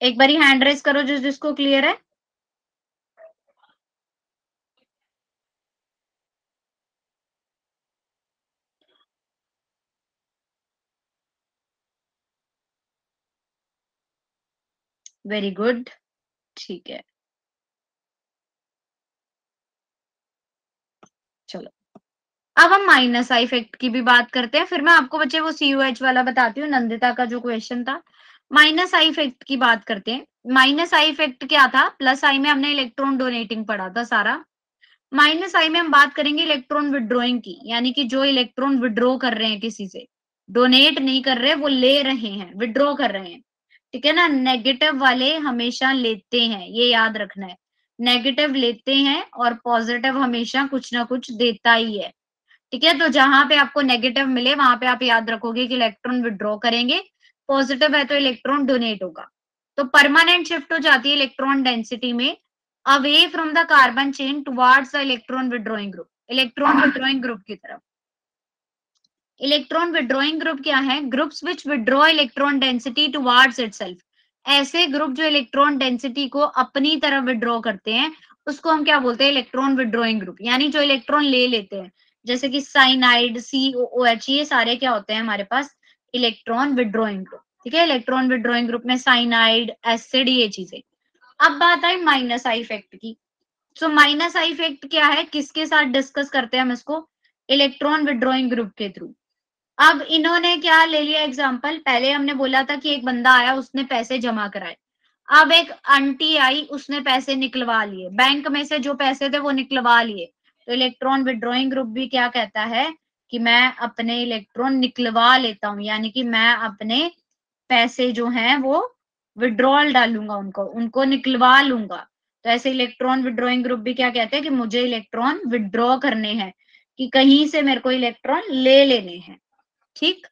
S1: एक बारी हैंड रेस करो जिसको क्लियर है। वेरी गुड, ठीक है। चलो अब हम माइनस आई इफेक्ट की भी बात करते हैं, फिर मैं आपको बच्चे वो COH वाला बताती हूँ, नंदिता का जो क्वेश्चन था। माइनस आई इफेक्ट की बात करते हैं। माइनस आई इफेक्ट क्या था? प्लस आई में हमने इलेक्ट्रॉन डोनेटिंग पढ़ा था सारा। माइनस आई में हम बात करेंगे इलेक्ट्रॉन विड्रॉइंग की, यानी कि जो इलेक्ट्रॉन विड्रॉ कर रहे हैं किसी से, डोनेट नहीं कर रहे, वो ले रहे हैं, विड्रॉ कर रहे हैं, ठीक है ना। नेगेटिव वाले हमेशा लेते हैं, ये याद रखना है। नेगेटिव लेते हैं और पॉजिटिव हमेशा कुछ ना कुछ देता ही है, ठीक है। तो जहां पे आपको नेगेटिव मिले वहां पे आप याद रखोगे कि इलेक्ट्रॉन विड्रॉ करेंगे, पॉजिटिव है तो इलेक्ट्रॉन डोनेट होगा। तो परमानेंट शिफ्ट हो जाती है इलेक्ट्रॉन डेंसिटी में away from the carbon chain towards the electron withdrawing group, electron withdrawing group की तरफ। इलेक्ट्रॉन विड्रॉइंग ग्रुप क्या है? Groups which withdraw electron density towards itself. ऐसे ग्रुप जो इलेक्ट्रॉन डेंसिटी को अपनी तरफ विड्रॉ करते हैं उसको हम क्या बोलते हैं? इलेक्ट्रॉन विड्रॉइंग ग्रुप, यानी जो इलेक्ट्रॉन ले लेते हैं, जैसे कि साइनाइड, COOH, ये सारे क्या होते हैं हमारे पास? इलेक्ट्रॉन विड्रॉइंग ग्रुप, ठीक है। इलेक्ट्रॉन विड्रॉइंग ग्रुप में साइनाइड, एसिड, ये चीजें। अब बात आई माइनस आई इफेक्ट की। सो माइनस आई इफेक्ट क्या है, किसके साथ डिस्कस करते हैं हम इसको? इलेक्ट्रॉन विड्रॉइंग ग्रुप के थ्रू। अब इन्होंने क्या ले लिया एग्जाम्पल? पहले हमने बोला था कि एक बंदा आया, उसने पैसे जमा कराए। अब एक आंटी आई, उसने पैसे निकलवा लिए, बैंक में से जो पैसे थे वो निकलवा लिए। तो इलेक्ट्रॉन विड्रॉइंग ग्रुप भी क्या कहता है कि मैं अपने इलेक्ट्रॉन निकलवा लेता हूं, यानी कि मैं अपने पैसे जो हैं वो विड्रॉल डालूंगा, उनको उनको निकलवा लूंगा। तो ऐसे इलेक्ट्रॉन विड्रॉइंग ग्रुप भी क्या कहते हैं कि मुझे इलेक्ट्रॉन विड्रॉ करने हैं, कि कहीं से मेरे को इलेक्ट्रॉन ले लेने हैं, ठीक।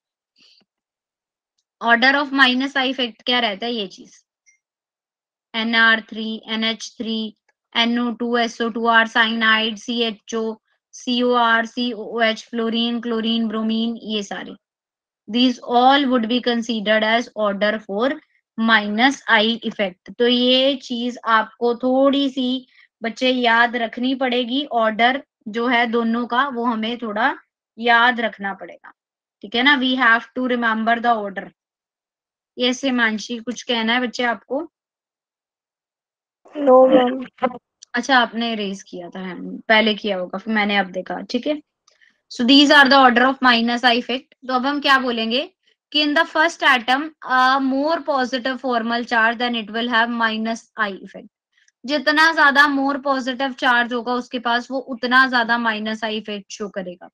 S1: Order of minus I effect क्या रहता है? ये चीज NR3, NH3, NO2, SO2R, cyanide, CHO, COR, COOH, fluorine, chlorine, bromine, ये सारे, these all would be considered as order for minus I effect। तो ये चीज आपको थोड़ी सी बच्चे याद रखनी पड़ेगी, ऑर्डर जो है दोनों का वो हमें थोड़ा याद रखना पड़ेगा, ठीक है ना। We have to remember the order. ये से मानसी कुछ कहना है बच्चे आपको?
S2: No ma'am.
S1: अच्छा, आपने रेज किया था, पहले किया होगा, फिर मैंने अब देखा, ठीक है। So these are the order of minus I effect. तो अब हम क्या बोलेंगे कि in the first atom more positive formal charge then it will have minus I effect. जितना ज्यादा मोर पॉजिटिव चार्ज होगा उसके पास, वो उतना ज्यादा माइनस आई इफेक्ट शो करेगा।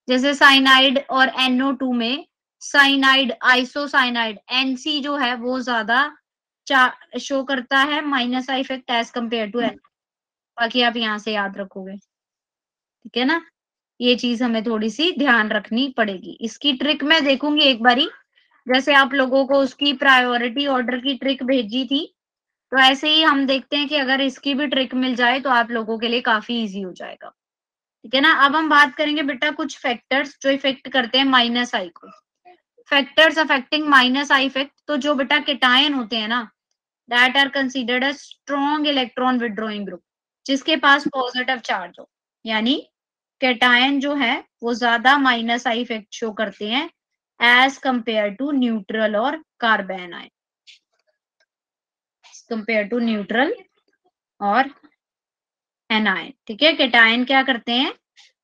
S1: जैसे साइनाइड और NO2 में, साइनाइड, आइसोसाइनाइड, NC जो है वो ज्यादा शो करता है minus I effect as compare to N। बाकी आप यहाँ से याद रखोगे, ठीक है ना। ये चीज हमें थोड़ी सी ध्यान रखनी पड़ेगी। इसकी ट्रिक मैं देखूंगी एक बारी, जैसे आप लोगों को उसकी प्रायोरिटी ऑर्डर की ट्रिक भेजी थी, तो ऐसे ही हम देखते हैं कि अगर इसकी भी ट्रिक मिल जाए तो आप लोगों के लिए काफी इजी हो जाएगा, ठीक है ना। अब हम बात करेंगे बेटा कुछ फैक्टर्स जो इफेक्ट करते हैं माइनस आई को। Factors affecting minus I effect, तो जो बेटा केटायन होते हैं ना, that are considered a strong electron withdrawing group, जिसके पास पॉजिटिव चार्ज हो, यानी केटायन जो है वो ज्यादा माइनस आई इफेक्ट शो करते हैं एज कंपेयर टू न्यूट्रल और carbanion, compare to neutral और एनायन, ठीक है। केटायन क्या करते हैं?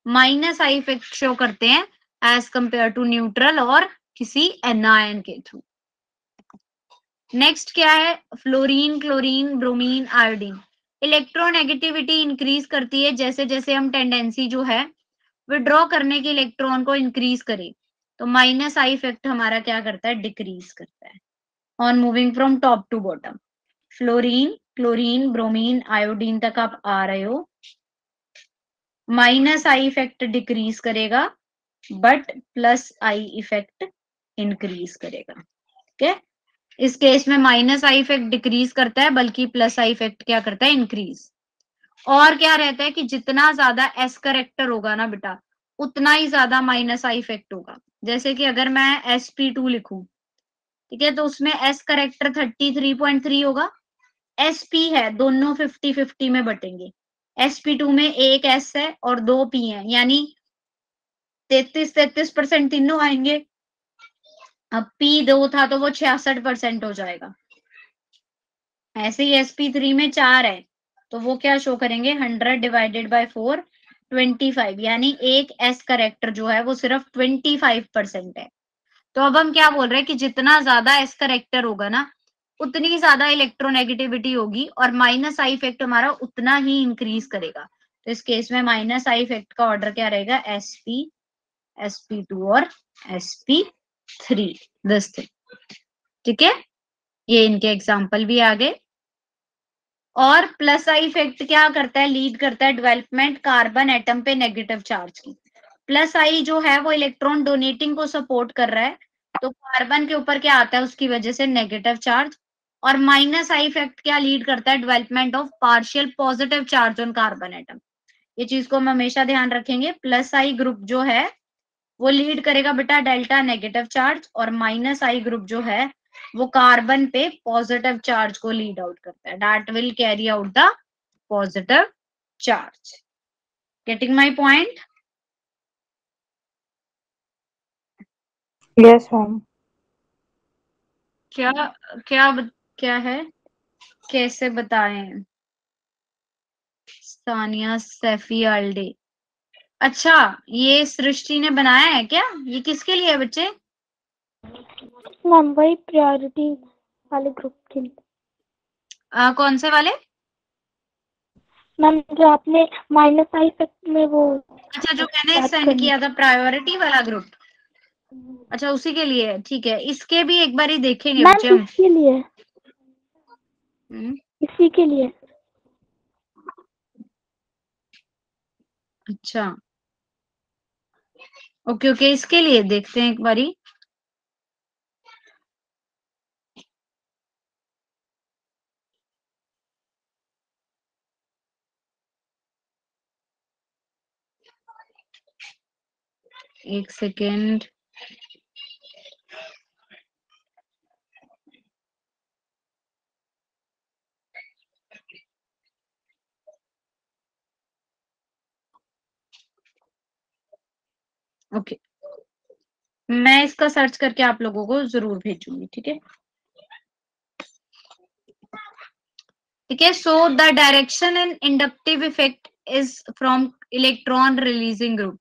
S1: माइनस आई इफेक्ट शो करते हैं एज कंपेयर टू न्यूट्रल और किसी एनायन के थ्रू। नेक्स्ट क्या है? Fluorine, chlorine, bromine, iodine. Electronegativity increase करती है जैसे जैसे हम टेंडेंसी जो है विड्रॉ करने के इलेक्ट्रॉन को इंक्रीज करें, तो माइनस आई इफेक्ट हमारा क्या करता है? डिक्रीज करता है। On moving from top to bottom, fluorine, chlorine, bromine, iodine तक आप आ रहे हो, माइनस आई इफेक्ट डिक्रीज करेगा but plus I effect increase करेगा, ठीक है। इस केस में माइनस आई इफेक्ट डिक्रीज करता है, बल्कि प्लस आई इफेक्ट क्या करता है? इंक्रीज। और क्या रहता है कि जितना ज्यादा एस करेक्टर होगा ना बेटा, उतना ही ज्यादा माइनस आई इफेक्ट होगा। जैसे कि अगर मैं sp2 लिखूं, ठीक है, तो उसमें एस करेक्टर 33.3 होगा, sp है, दोनों 50-50 में बटेंगे। sp2 में एक s है और 2 p है, यानी 33% तीनों आएंगे। अब p 2 था तो वो 66% हो जाएगा, ऐसे ही sp3 में 4 है तो वो क्या शो करेंगे 100 डिवाइडेड बाय 4 25, यानी एक s करेक्टर जो है वो सिर्फ 25% है। तो अब हम क्या बोल रहे हैं कि जितना ज्यादा s करेक्टर होगा ना उतनी ज्यादा इलेक्ट्रोनेगेटिविटी होगी और माइनस आई इफेक्ट हमारा उतना ही इंक्रीज करेगा। तो इस केस में माइनस आई इफेक्ट का ऑर्डर क्या रहेगा sp sp2 और sp3 दिस थिंग। ठीक है, ये इनके एग्जाम्पल भी आ गए। और प्लस आई इफेक्ट क्या करता है, लीड करता है डेवलपमेंट कार्बन एटम पे नेगेटिव चार्ज की। प्लस आई जो है वो इलेक्ट्रॉन डोनेटिंग को सपोर्ट कर रहा है तो कार्बन के ऊपर क्या आता है उसकी वजह से नेगेटिव चार्ज। और माइनस आई इफेक्ट क्या लीड करता है development of partial positive charge on carbon atom. ये चीज को हम हमेशा ध्यान रखेंगे। प्लस आई ग्रुप जो है वो लीड करेगा बेटा डेल्टा नेगेटिव चार्ज और माइनस आई ग्रुप जो है वो कार्बन पे पॉजिटिव चार्ज को लीड आउट करता है, that will carry out the positive charge. Getting my point?
S3: Yes ma'am.
S1: क्या क्या क्या है, कैसे बताएं? सानिया सैफी आल्डे, अच्छा ये सृष्टि ने बनाया है क्या? ये किसके लिए है बच्चे?
S2: मैम वही प्रायोरिटी वाले ग्रुप के लिए।
S1: कौन से वाले?
S2: मैम जो आपने माइनस आई इफेक्ट में वो
S1: अच्छा जो मैंने
S2: बात
S1: सेंड
S2: करनी
S1: किया था प्रायोरिटी वाला ग्रुप,
S2: थी।
S1: अच्छा उसी के लिए है। ठीक है, इसके भी एक बार ही देखेंगे
S2: मैम
S1: बच्चे हम।
S2: इसके लिए, इसी के लिए।
S1: अच्छा ओके ओके, इसके लिए देखते हैं एक बारी। एक सेकेंड। ओके, मैं इसका सर्च करके आप लोगों को जरूर भेजूंगी। ठीक है ठीक है। So the direction in inductive effect is from electron releasing group.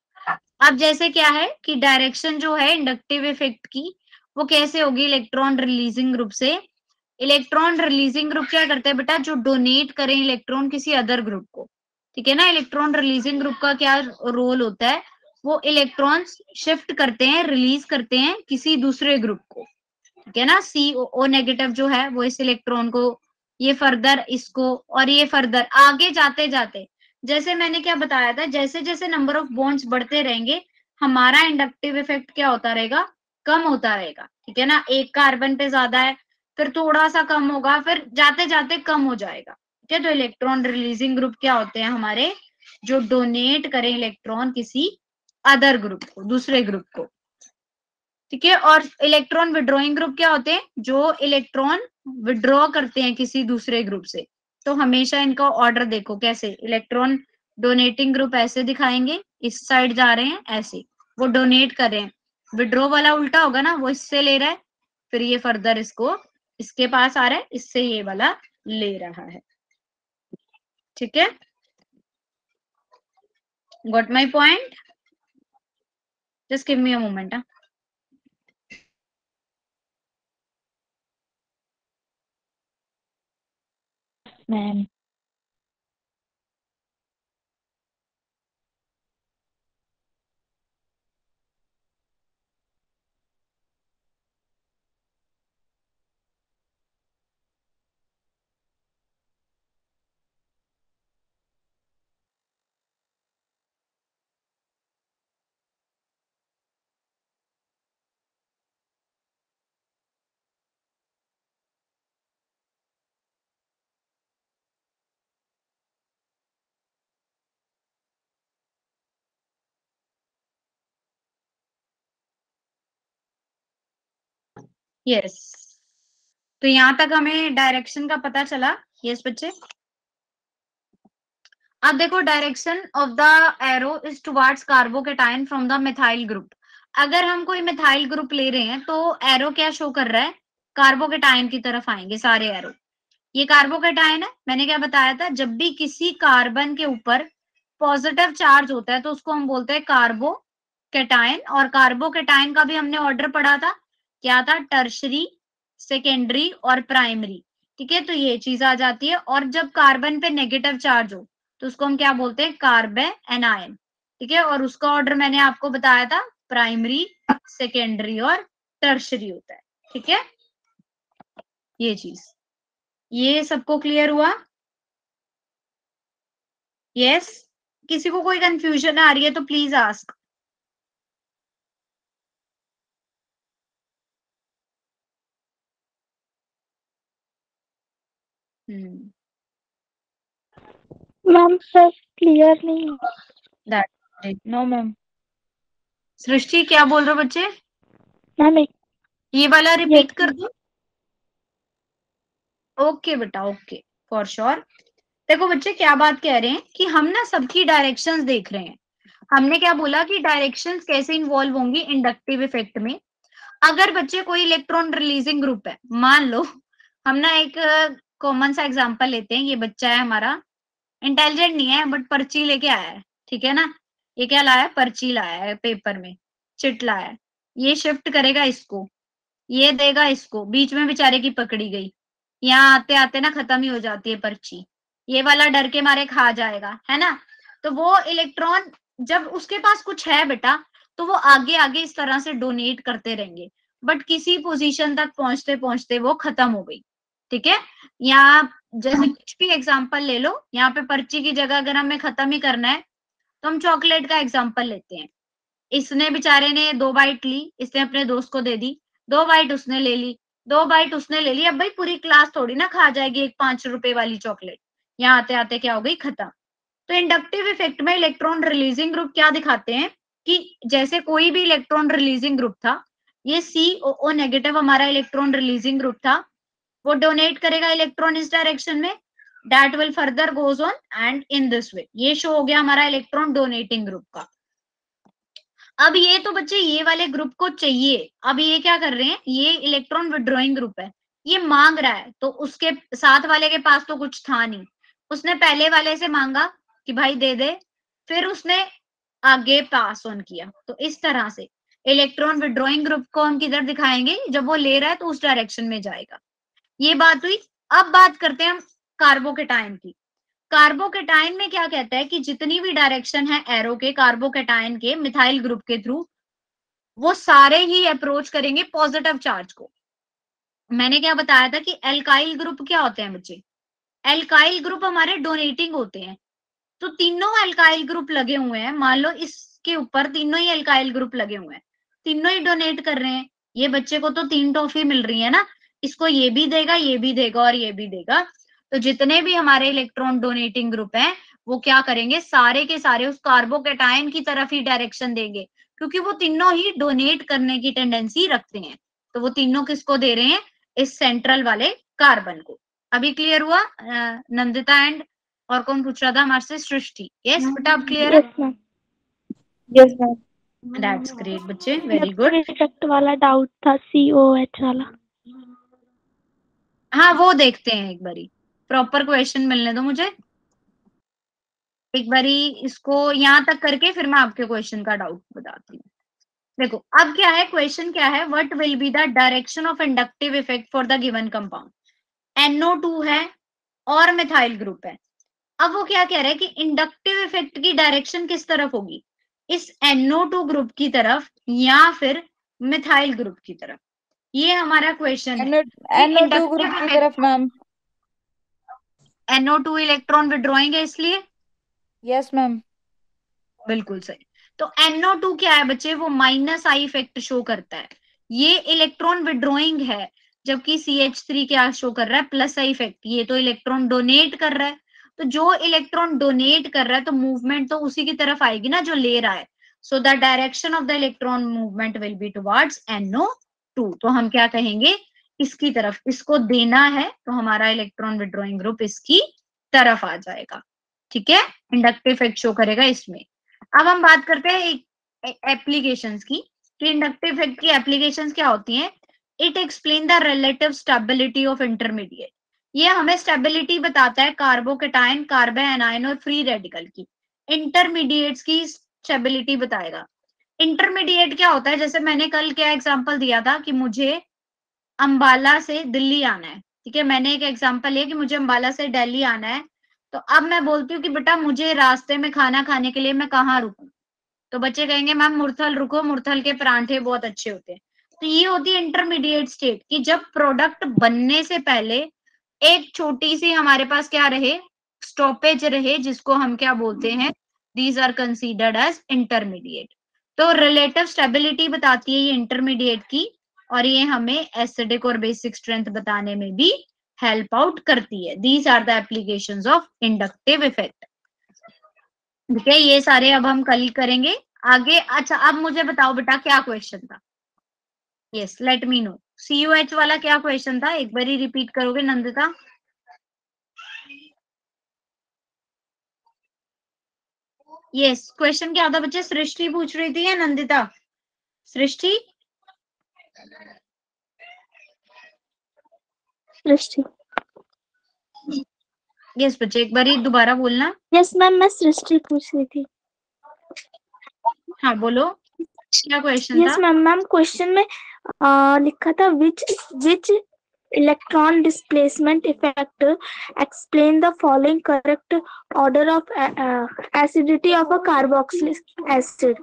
S1: अब जैसे क्या है कि डायरेक्शन जो है इंडक्टिव इफेक्ट की वो कैसे होगी, इलेक्ट्रॉन रिलीजिंग ग्रुप से। इलेक्ट्रॉन रिलीजिंग ग्रुप क्या करते हैं बेटा, जो डोनेट करें इलेक्ट्रॉन किसी अदर ग्रुप को। ठीक है ना, इलेक्ट्रॉन रिलीजिंग ग्रुप का क्या रोल होता है, वो इलेक्ट्रॉन्स शिफ्ट करते हैं, रिलीज करते हैं किसी दूसरे ग्रुप को। ठीक है ना, CO नेगेटिव जो है वो इस इलेक्ट्रॉन को, ये फर्दर इसको, और ये फर्दर आगे जाते जाते, जैसे मैंने क्या बताया था, जैसे जैसे नंबर ऑफ बॉन्ड्स बढ़ते रहेंगे हमारा इंडक्टिव इफेक्ट क्या होता रहेगा, कम होता रहेगा। ठीक है ना, एक कार्बन पे ज्यादा है फिर थोड़ा सा कम होगा फिर जाते जाते कम हो जाएगा। ठीक है, तो इलेक्ट्रॉन रिलीजिंग ग्रुप क्या होते हैं हमारे, जो डोनेट करें इलेक्ट्रॉन किसी अदर ग्रुप को, दूसरे ग्रुप को। ठीक है, और इलेक्ट्रॉन विड्रॉइंग ग्रुप क्या होते हैं, जो इलेक्ट्रॉन विड्रॉ करते हैं किसी दूसरे ग्रुप से। तो हमेशा इनका ऑर्डर देखो कैसे, इलेक्ट्रॉन डोनेटिंग ग्रुप ऐसे दिखाएंगे, इस साइड जा रहे हैं ऐसे, वो डोनेट कर रहे हैं। विड्रॉ वाला उल्टा होगा ना, वो इससे ले रहा है फिर ये फर्दर इसको इसके पास आ रहा है, इससे ये वाला ले रहा है। ठीक है, got my point? Just give me a moment.
S2: Ma'am
S1: yes, तो यहां तक हमें डायरेक्शन का पता चला। यस बच्चे, अब देखो direction of the arrow is towards carbocation from the methyl group. अगर हम कोई मिथाइल ग्रुप ले रहे हैं तो एरो क्या शो कर रहा है, कार्बोकेटाइन की तरफ आएंगे सारे एरो। ये कार्बोकैटायन है। मैंने क्या बताया था, जब भी किसी कार्बन के ऊपर पॉजिटिव चार्ज होता है तो उसको हम बोलते हैं कार्बोकैटायन। और कार्बोकैटायन का भी हमने ऑर्डर पढ़ा था, क्या था, टर्शरी, सेकेंडरी और प्राइमरी। ठीक है, तो ये चीज आ जाती है। और जब कार्बन पे नेगेटिव चार्ज हो तो उसको हम क्या बोलते हैं, कार्बेनायन। ठीक है, और उसका ऑर्डर मैंने आपको बताया था, प्राइमरी, सेकेंडरी और टर्शरी होता है। ठीक है, ये चीज, ये सबको क्लियर हुआ? यस? किसी को कोई कंफ्यूजन आ रही है तो please ask.
S2: Ma'am sir clear नहीं है।
S1: That
S3: no ma'am.
S1: सृष्टि क्या बोल रहे हो बच्चे?
S2: मैम
S1: ये वाला रिपीट कर
S2: yes,
S1: दूं? ओके बेटा, ओके, फॉर श्योर। देखो बच्चे, क्या बात कह रहे हैं कि हम ना सबकी डायरेक्शंस देख रहे हैं। हमने क्या बोला कि डायरेक्शंस कैसे इन्वॉल्व होंगी इंडक्टिव इफेक्ट में। अगर बच्चे कोई इलेक्ट्रॉन रिलीजिंग ग्रुप है, मान लो हम ना एक कॉमन सा एग्जांपल लेते हैं। ये बच्चा है हमारा, इंटेलिजेंट नहीं है बट पर्ची लेके आया है। ठीक है ना, ये क्या लाया है, पर्ची लाया है, पेपर में चिट लाया है। ये शिफ्ट करेगा इसको, ये देगा इसको, बीच में बेचारे की पकड़ी गई, यहाँ आते आते ना खत्म ही हो जाती है पर्ची। ये वाला डर के मारे खा जाएगा, है ना। तो वो इलेक्ट्रॉन जब उसके पास कुछ है बेटा, तो वो आगे आगे इस तरह से डोनेट करते रहेंगे, बट किसी पोजीशन तक पहुंचते पहुंचते वो खत्म हो गई। ठीक है, यहाँ जैसे कुछ भी एग्जांपल ले लो, यहाँ पे पर्ची की जगह अगर हमें खत्म ही करना है तो हम चॉकलेट का एग्जांपल लेते हैं। इसने बेचारे ने 2 बाइट ली, इसने अपने दोस्त को दे दी, 2 बाइट उसने ले ली, 2 बाइट उसने ले ली। अब भाई पूरी क्लास थोड़ी ना खा जाएगी एक 5 रुपए वाली चॉकलेट, यहाँ आते आते क्या हो गई, खत्म। तो इंडक्टिव इफेक्ट में इलेक्ट्रॉन रिलीजिंग ग्रुप क्या दिखाते हैं कि जैसे कोई भी इलेक्ट्रॉन रिलीजिंग ग्रुप था, ये COO नेगेटिव हमारा इलेक्ट्रॉन रिलीजिंग ग्रुप था, वो डोनेट करेगा इलेक्ट्रॉन इस डायरेक्शन में, that will further goes on and in this way. ये शो हो गया हमारा इलेक्ट्रॉन डोनेटिंग ग्रुप का। अब ये तो बच्चे ये वाले ग्रुप को चाहिए, अब ये क्या कर रहे हैं, ये इलेक्ट्रॉन विड्रॉइंग ग्रुप है, ये मांग रहा है, तो उसके साथ वाले के पास तो कुछ था नहीं, उसने पहले वाले से मांगा कि भाई दे दे, फिर उसने आगे पास ऑन किया। तो इस तरह से इलेक्ट्रॉन विड्रॉइंग ग्रुप को हम किधर दिखाएंगे, जब वो ले रहा है तो उस डायरेक्शन में जाएगा। ये बात हुई। अब बात करते हैं हम कार्बोकैटायन की। कार्बोकैटायन में क्या कहता है कि जितनी भी डायरेक्शन है एरो के कार्बोकैटायन के मिथाइल ग्रुप के थ्रू, वो सारे ही अप्रोच करेंगे पॉजिटिव चार्ज को। मैंने क्या बताया था कि एल्काइल ग्रुप क्या होते हैं बच्चे, एल्काइल ग्रुप हमारे डोनेटिंग होते हैं। तो तीनों एल्काइल ग्रुप लगे हुए हैं, मान लो इसके ऊपर तीनों ही एल्काइल ग्रुप लगे हुए हैं, तीनों ही डोनेट कर रहे हैं। ये बच्चे को तो 3 टॉफी मिल रही है ना, इसको ये भी देगा, ये भी देगा और ये भी देगा। तो जितने भी हमारे इलेक्ट्रॉन डोनेटिंग ग्रुप हैं, वो क्या करेंगे, सारे के सारे उस कार्बोकैटायन की तरफ ही डायरेक्शन देंगे, क्योंकि वो तीनों ही डोनेट करने की टेंडेंसी रखते हैं। तो वो तीनों किसको दे रहे हैं, इस सेंट्रल वाले कार्बन को। अभी क्लियर हुआ नंदिता एंड और कौन पूछ रहा था हमारे से, सृष्टि? यस बेटा, अब क्लियर है?
S2: yes ma'am.
S3: Yes ma'am.
S1: That's great बच्चे, वेरी गुड।
S2: इफेक्ट वाला डाउट था, COH वाला।
S1: हाँ, वो देखते हैं एक बारी, प्रॉपर क्वेश्चन मिलने दो मुझे एक बारी, इसको यहाँ तक करके फिर मैं आपके क्वेश्चन का डाउट बताती हूँ। देखो अब क्या है, क्वेश्चन क्या है, what will be the direction of inductive effect for the given compound. NO2 है और मिथाइल ग्रुप है। अब वो क्या कह रहा है कि इंडक्टिव इफेक्ट की डायरेक्शन किस तरफ होगी, इस NO2 ग्रुप की तरफ या फिर मिथाइल ग्रुप की तरफ। ये हमारा क्वेश्चन है कि
S3: NO2 ग्रुप की तरफ मैम।
S1: NO2 इलेक्ट्रॉन विड्रॉइंग है इसलिए,
S3: यस मैम।
S1: बिल्कुल सही। तो NO2 क्या है बच्चे, वो -I इफेक्ट शो करता है, ये इलेक्ट्रॉन विड्रॉइंग है, जबकि CH3 क्या शो कर रहा है, +I इफेक्ट, ये तो इलेक्ट्रॉन डोनेट कर रहा है। तो जो इलेक्ट्रॉन डोनेट कर रहा है तो मूवमेंट तो उसी की तरफ आएगी ना जो ले रहा है। So the direction of the electron movement will be towards NO2। तो हम क्या कहेंगे, इसकी तरफ, इसको देना है तो हमारा इलेक्ट्रॉन विड्रॉइंग ग्रुप इसकी तरफ आ जाएगा। ठीक है, इंडक्टिव इफेक्ट शो करेगा इसमें। अब हम बात करते हैं एप्लीकेशंस की, कि इंडक्टिव इफेक्ट की एप्लीकेशंस क्या होती हैं। It explain the relative stability of intermediate. ये हमें स्टेबिलिटी बताता है कार्बोकेटाइन, कार्बोएनाइन और फ्री रेडिकल की। इंटरमीडिएट्स की स्टेबिलिटी बताएगा। इंटरमीडिएट क्या होता है, जैसे मैंने कल क्या एग्जांपल दिया था कि मुझे अंबाला से दिल्ली आना है, ठीक है, मैंने एक एग्जांपल लिया कि मुझे अंबाला से दिल्ली आना है, तो अब मैं बोलती हूँ कि बेटा मुझे रास्ते में खाना खाने के लिए मैं कहाँ रुकूं, तो बच्चे कहेंगे मैम मुरथल रुको, मुरथल के परांठे बहुत अच्छे होते हैं। तो ये होती है इंटरमीडिएट स्टेट कि जब प्रोडक्ट बनने से पहले एक छोटी सी हमारे पास क्या रहे, स्टॉपेज रहे, जिसको हम क्या बोलते हैं, these are considered as intermediate. तो रिलेटिव स्टेबिलिटी बताती है ये इंटरमीडिएट की, और ये हमें एसिडिक और बेसिक स्ट्रेंथ बताने में भी हेल्प आउट करती है। These are the applications of inductive effect. ठीक है, ये सारे अब हम कल करेंगे आगे। अच्छा अब मुझे बताओ बेटा क्या क्वेश्चन था? Yes, let me know. CUH वाला क्या क्वेश्चन था, एक बार ही रिपीट करोगे नंदिता? यस, क्वेश्चन क्या था बच्चे? सृष्टि पूछ रही थी या नंदिता? सृष्टि?
S2: सृष्टि।
S1: यस बच्चे, एक बार ही दोबारा बोलना।
S2: यस मैम, मैं सृष्टि पूछ रही थी।
S1: हाँ बोलो, क्या क्वेश्चन
S2: यस
S1: था?
S2: मैम, क्वेश्चन में लिखा था which electron displacement effect explain the following correct order of acidity of a carboxylic acid.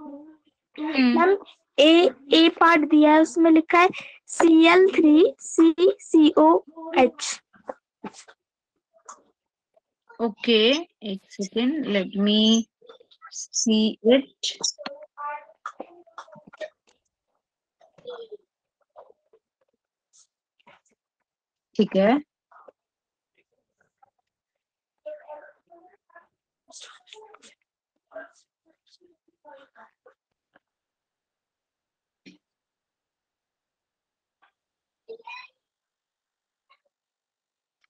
S2: Ma'am A part दिया है, उसमें लिखा है Cl3CCOH।
S1: ओके, एक second, let me see it. ठीक है,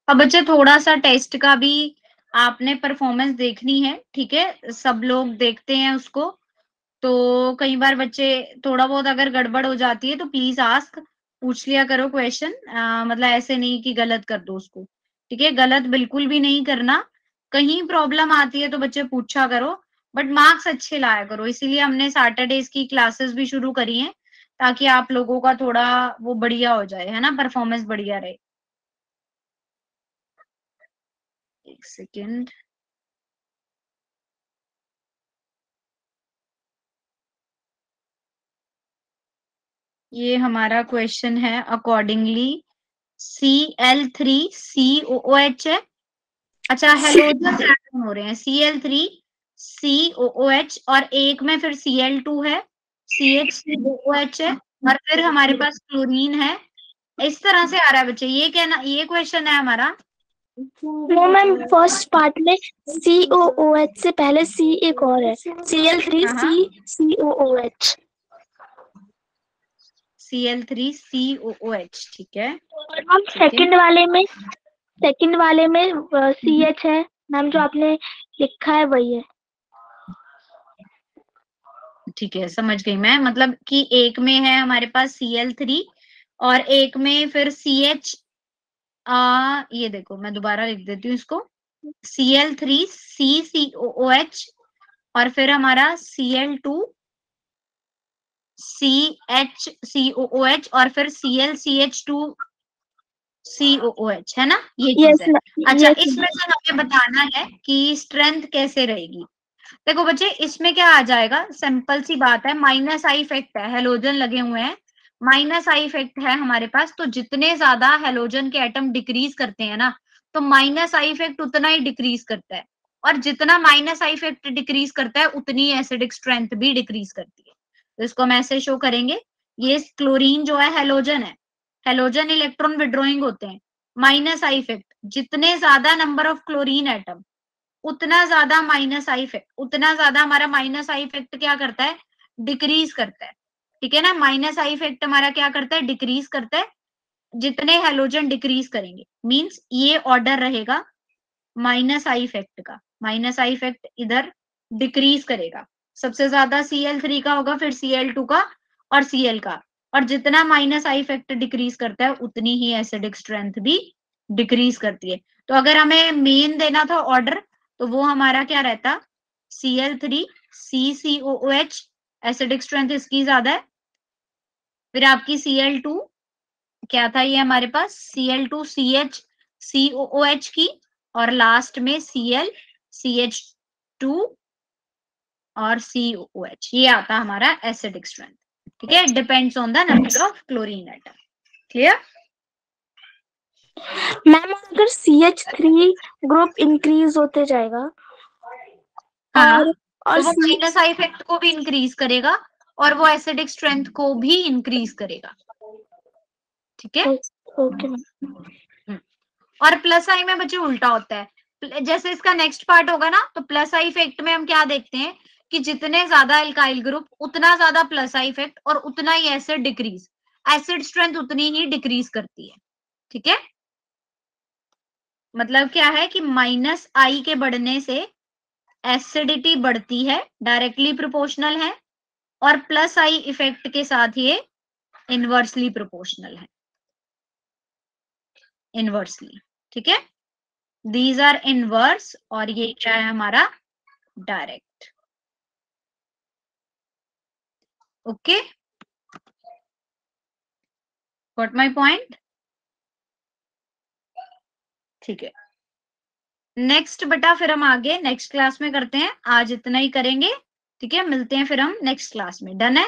S1: अब बच्चे थोड़ा सा टेस्ट का भी आपने परफॉर्मेंस देखनी है, ठीक है, सब लोग देखते हैं उसको, तो कई बार बच्चे थोड़ा बहुत अगर गड़बड़ हो जाती है तो प्लीज आस्क, पूछ लिया करो क्वेश्चन, मतलब ऐसे नहीं कि गलत कर दो उसको, ठीक है, गलत बिल्कुल भी नहीं करना। कहीं प्रॉब्लम आती है तो बच्चे पूछा करो, बट मार्क्स अच्छे लाया करो, इसीलिए हमने सैटरडेज की क्लासेस भी शुरू करी हैं, ताकि आप लोगों का थोड़ा वो बढ़िया हो जाए, है ना, परफॉर्मेंस बढ़िया रहे। एक सेकेंड, ये हमारा क्वेश्चन है अकॉर्डिंगली Cl3COOH है। अच्छा, हेलोजन एटम हो रहे हैं Cl3COOH, और एक में फिर Cl2 है, CHCOOH है, और फिर हमारे पास क्लोरीन है। इस तरह से आ रहा है बच्चे, ये क्या ना, ये क्वेश्चन है हमारा।
S2: नो मैम, फर्स्ट पार्ट में COOH से पहले C एक और है, Cl3CCOOH।
S1: Cl3COOH, ठीक है।
S2: और मैम सेकंड वाले में CH है मैम, जो आपने लिखा है वही है।
S1: ठीक है, समझ गई मैं, मतलब कि एक में है हमारे पास Cl3 और एक में फिर CH, ये देखो मैं दोबारा लिख देती हूँ इसको, Cl3CCOOH, और फिर हमारा Cl2CHCOOH, और फिर ClCH2COOH, है ना, ये चीज है। अच्छा, इसमें से हमें बताना है कि स्ट्रेंथ कैसे रहेगी। देखो बच्चे, इसमें क्या आ जाएगा, सिंपल सी बात है, माइनस आई इफेक्ट है, हेलोजन लगे हुए हैं, माइनस आई इफेक्ट है हमारे पास, तो जितने ज्यादा हेलोजन के एटम डिक्रीज करते हैं ना, तो माइनस आई इफेक्ट उतना ही डिक्रीज करता है, और जितना माइनस आई इफेक्ट डिक्रीज करता है उतनी एसिडिक स्ट्रेंथ भी डिक्रीज करती है। तो इसको हम ऐसे शो करेंगे, ये क्लोरीन जो है हेलोजन है, हेलोजन इलेक्ट्रॉन विड्रॉइंग होते हैं, माइनस आई इफेक्ट, जितने ज्यादा नंबर ऑफ क्लोरीन एटम उतना ज्यादा माइनस आई इफेक्ट, उतना ज्यादा हमारा माइनस आई इफेक्ट क्या करता है, डिक्रीज करता है, ठीक है ना, माइनस आई इफेक्ट हमारा क्या करता है, डिक्रीज करता है, जितने हेलोजन डिक्रीज करेंगे, मींस ये ऑर्डर रहेगा माइनस आई इफेक्ट का, माइनस आई इफेक्ट इधर डिक्रीज करेगा, सबसे ज्यादा Cl3 का होगा, फिर Cl2 का और Cl का, और जितना माइनस आई इफेक्ट डिक्रीज करता है उतनी ही एसिडिक स्ट्रेंथ भी डिक्रीज करती है। तो अगर हमें मेन देना था ऑर्डर, तो वो हमारा क्या रहता, Cl3 CCOOH, एसिडिक स्ट्रेंथ इसकी ज्यादा है। फिर आपकी Cl2 क्या था ये हमारे पास, Cl2CH COOH की, और लास्ट में Cl CH2 और COOH, ये आता हमारा एसिडिक स्ट्रेंथ। ठीक है, depends on the number of chlorine atom. Clear?
S2: Ma'am अगर CH3 ग्रुप इंक्रीज होते जाएगा
S1: हाँ,
S2: और
S1: तो वो माइनस आई इफेक्ट को भी इंक्रीज करेगा और वो एसिडिक स्ट्रेंथ को भी इंक्रीज करेगा। ठीक है,
S2: ओके मैम।
S1: और प्लस आई में बच्चे उल्टा होता है। जैसे इसका नेक्स्ट पार्ट होगा ना, तो प्लस आई इफेक्ट में हम क्या देखते हैं कि जितने ज्यादा एल्काइल ग्रुप उतना ज्यादा प्लस आई इफेक्ट और उतना ही एसिड डिक्रीज, एसिड स्ट्रेंथ उतनी ही डिक्रीज करती है। ठीक है, मतलब क्या है कि माइनस आई के बढ़ने से एसिडिटी बढ़ती है, डायरेक्टली प्रोपोर्शनल है, और प्लस आई इफेक्ट के साथ ये इनवर्सली प्रोपोर्शनल है, इनवर्सली। ठीक है, दीज आर इनवर्स, और ये क्या है हमारा direct. Okay, got my point? ठीक है, नेक्स्ट बेटा फिर हम आगे नेक्स्ट क्लास में करते हैं, आज इतना ही करेंगे। ठीक है, मिलते हैं फिर हम नेक्स्ट क्लास में। डन है?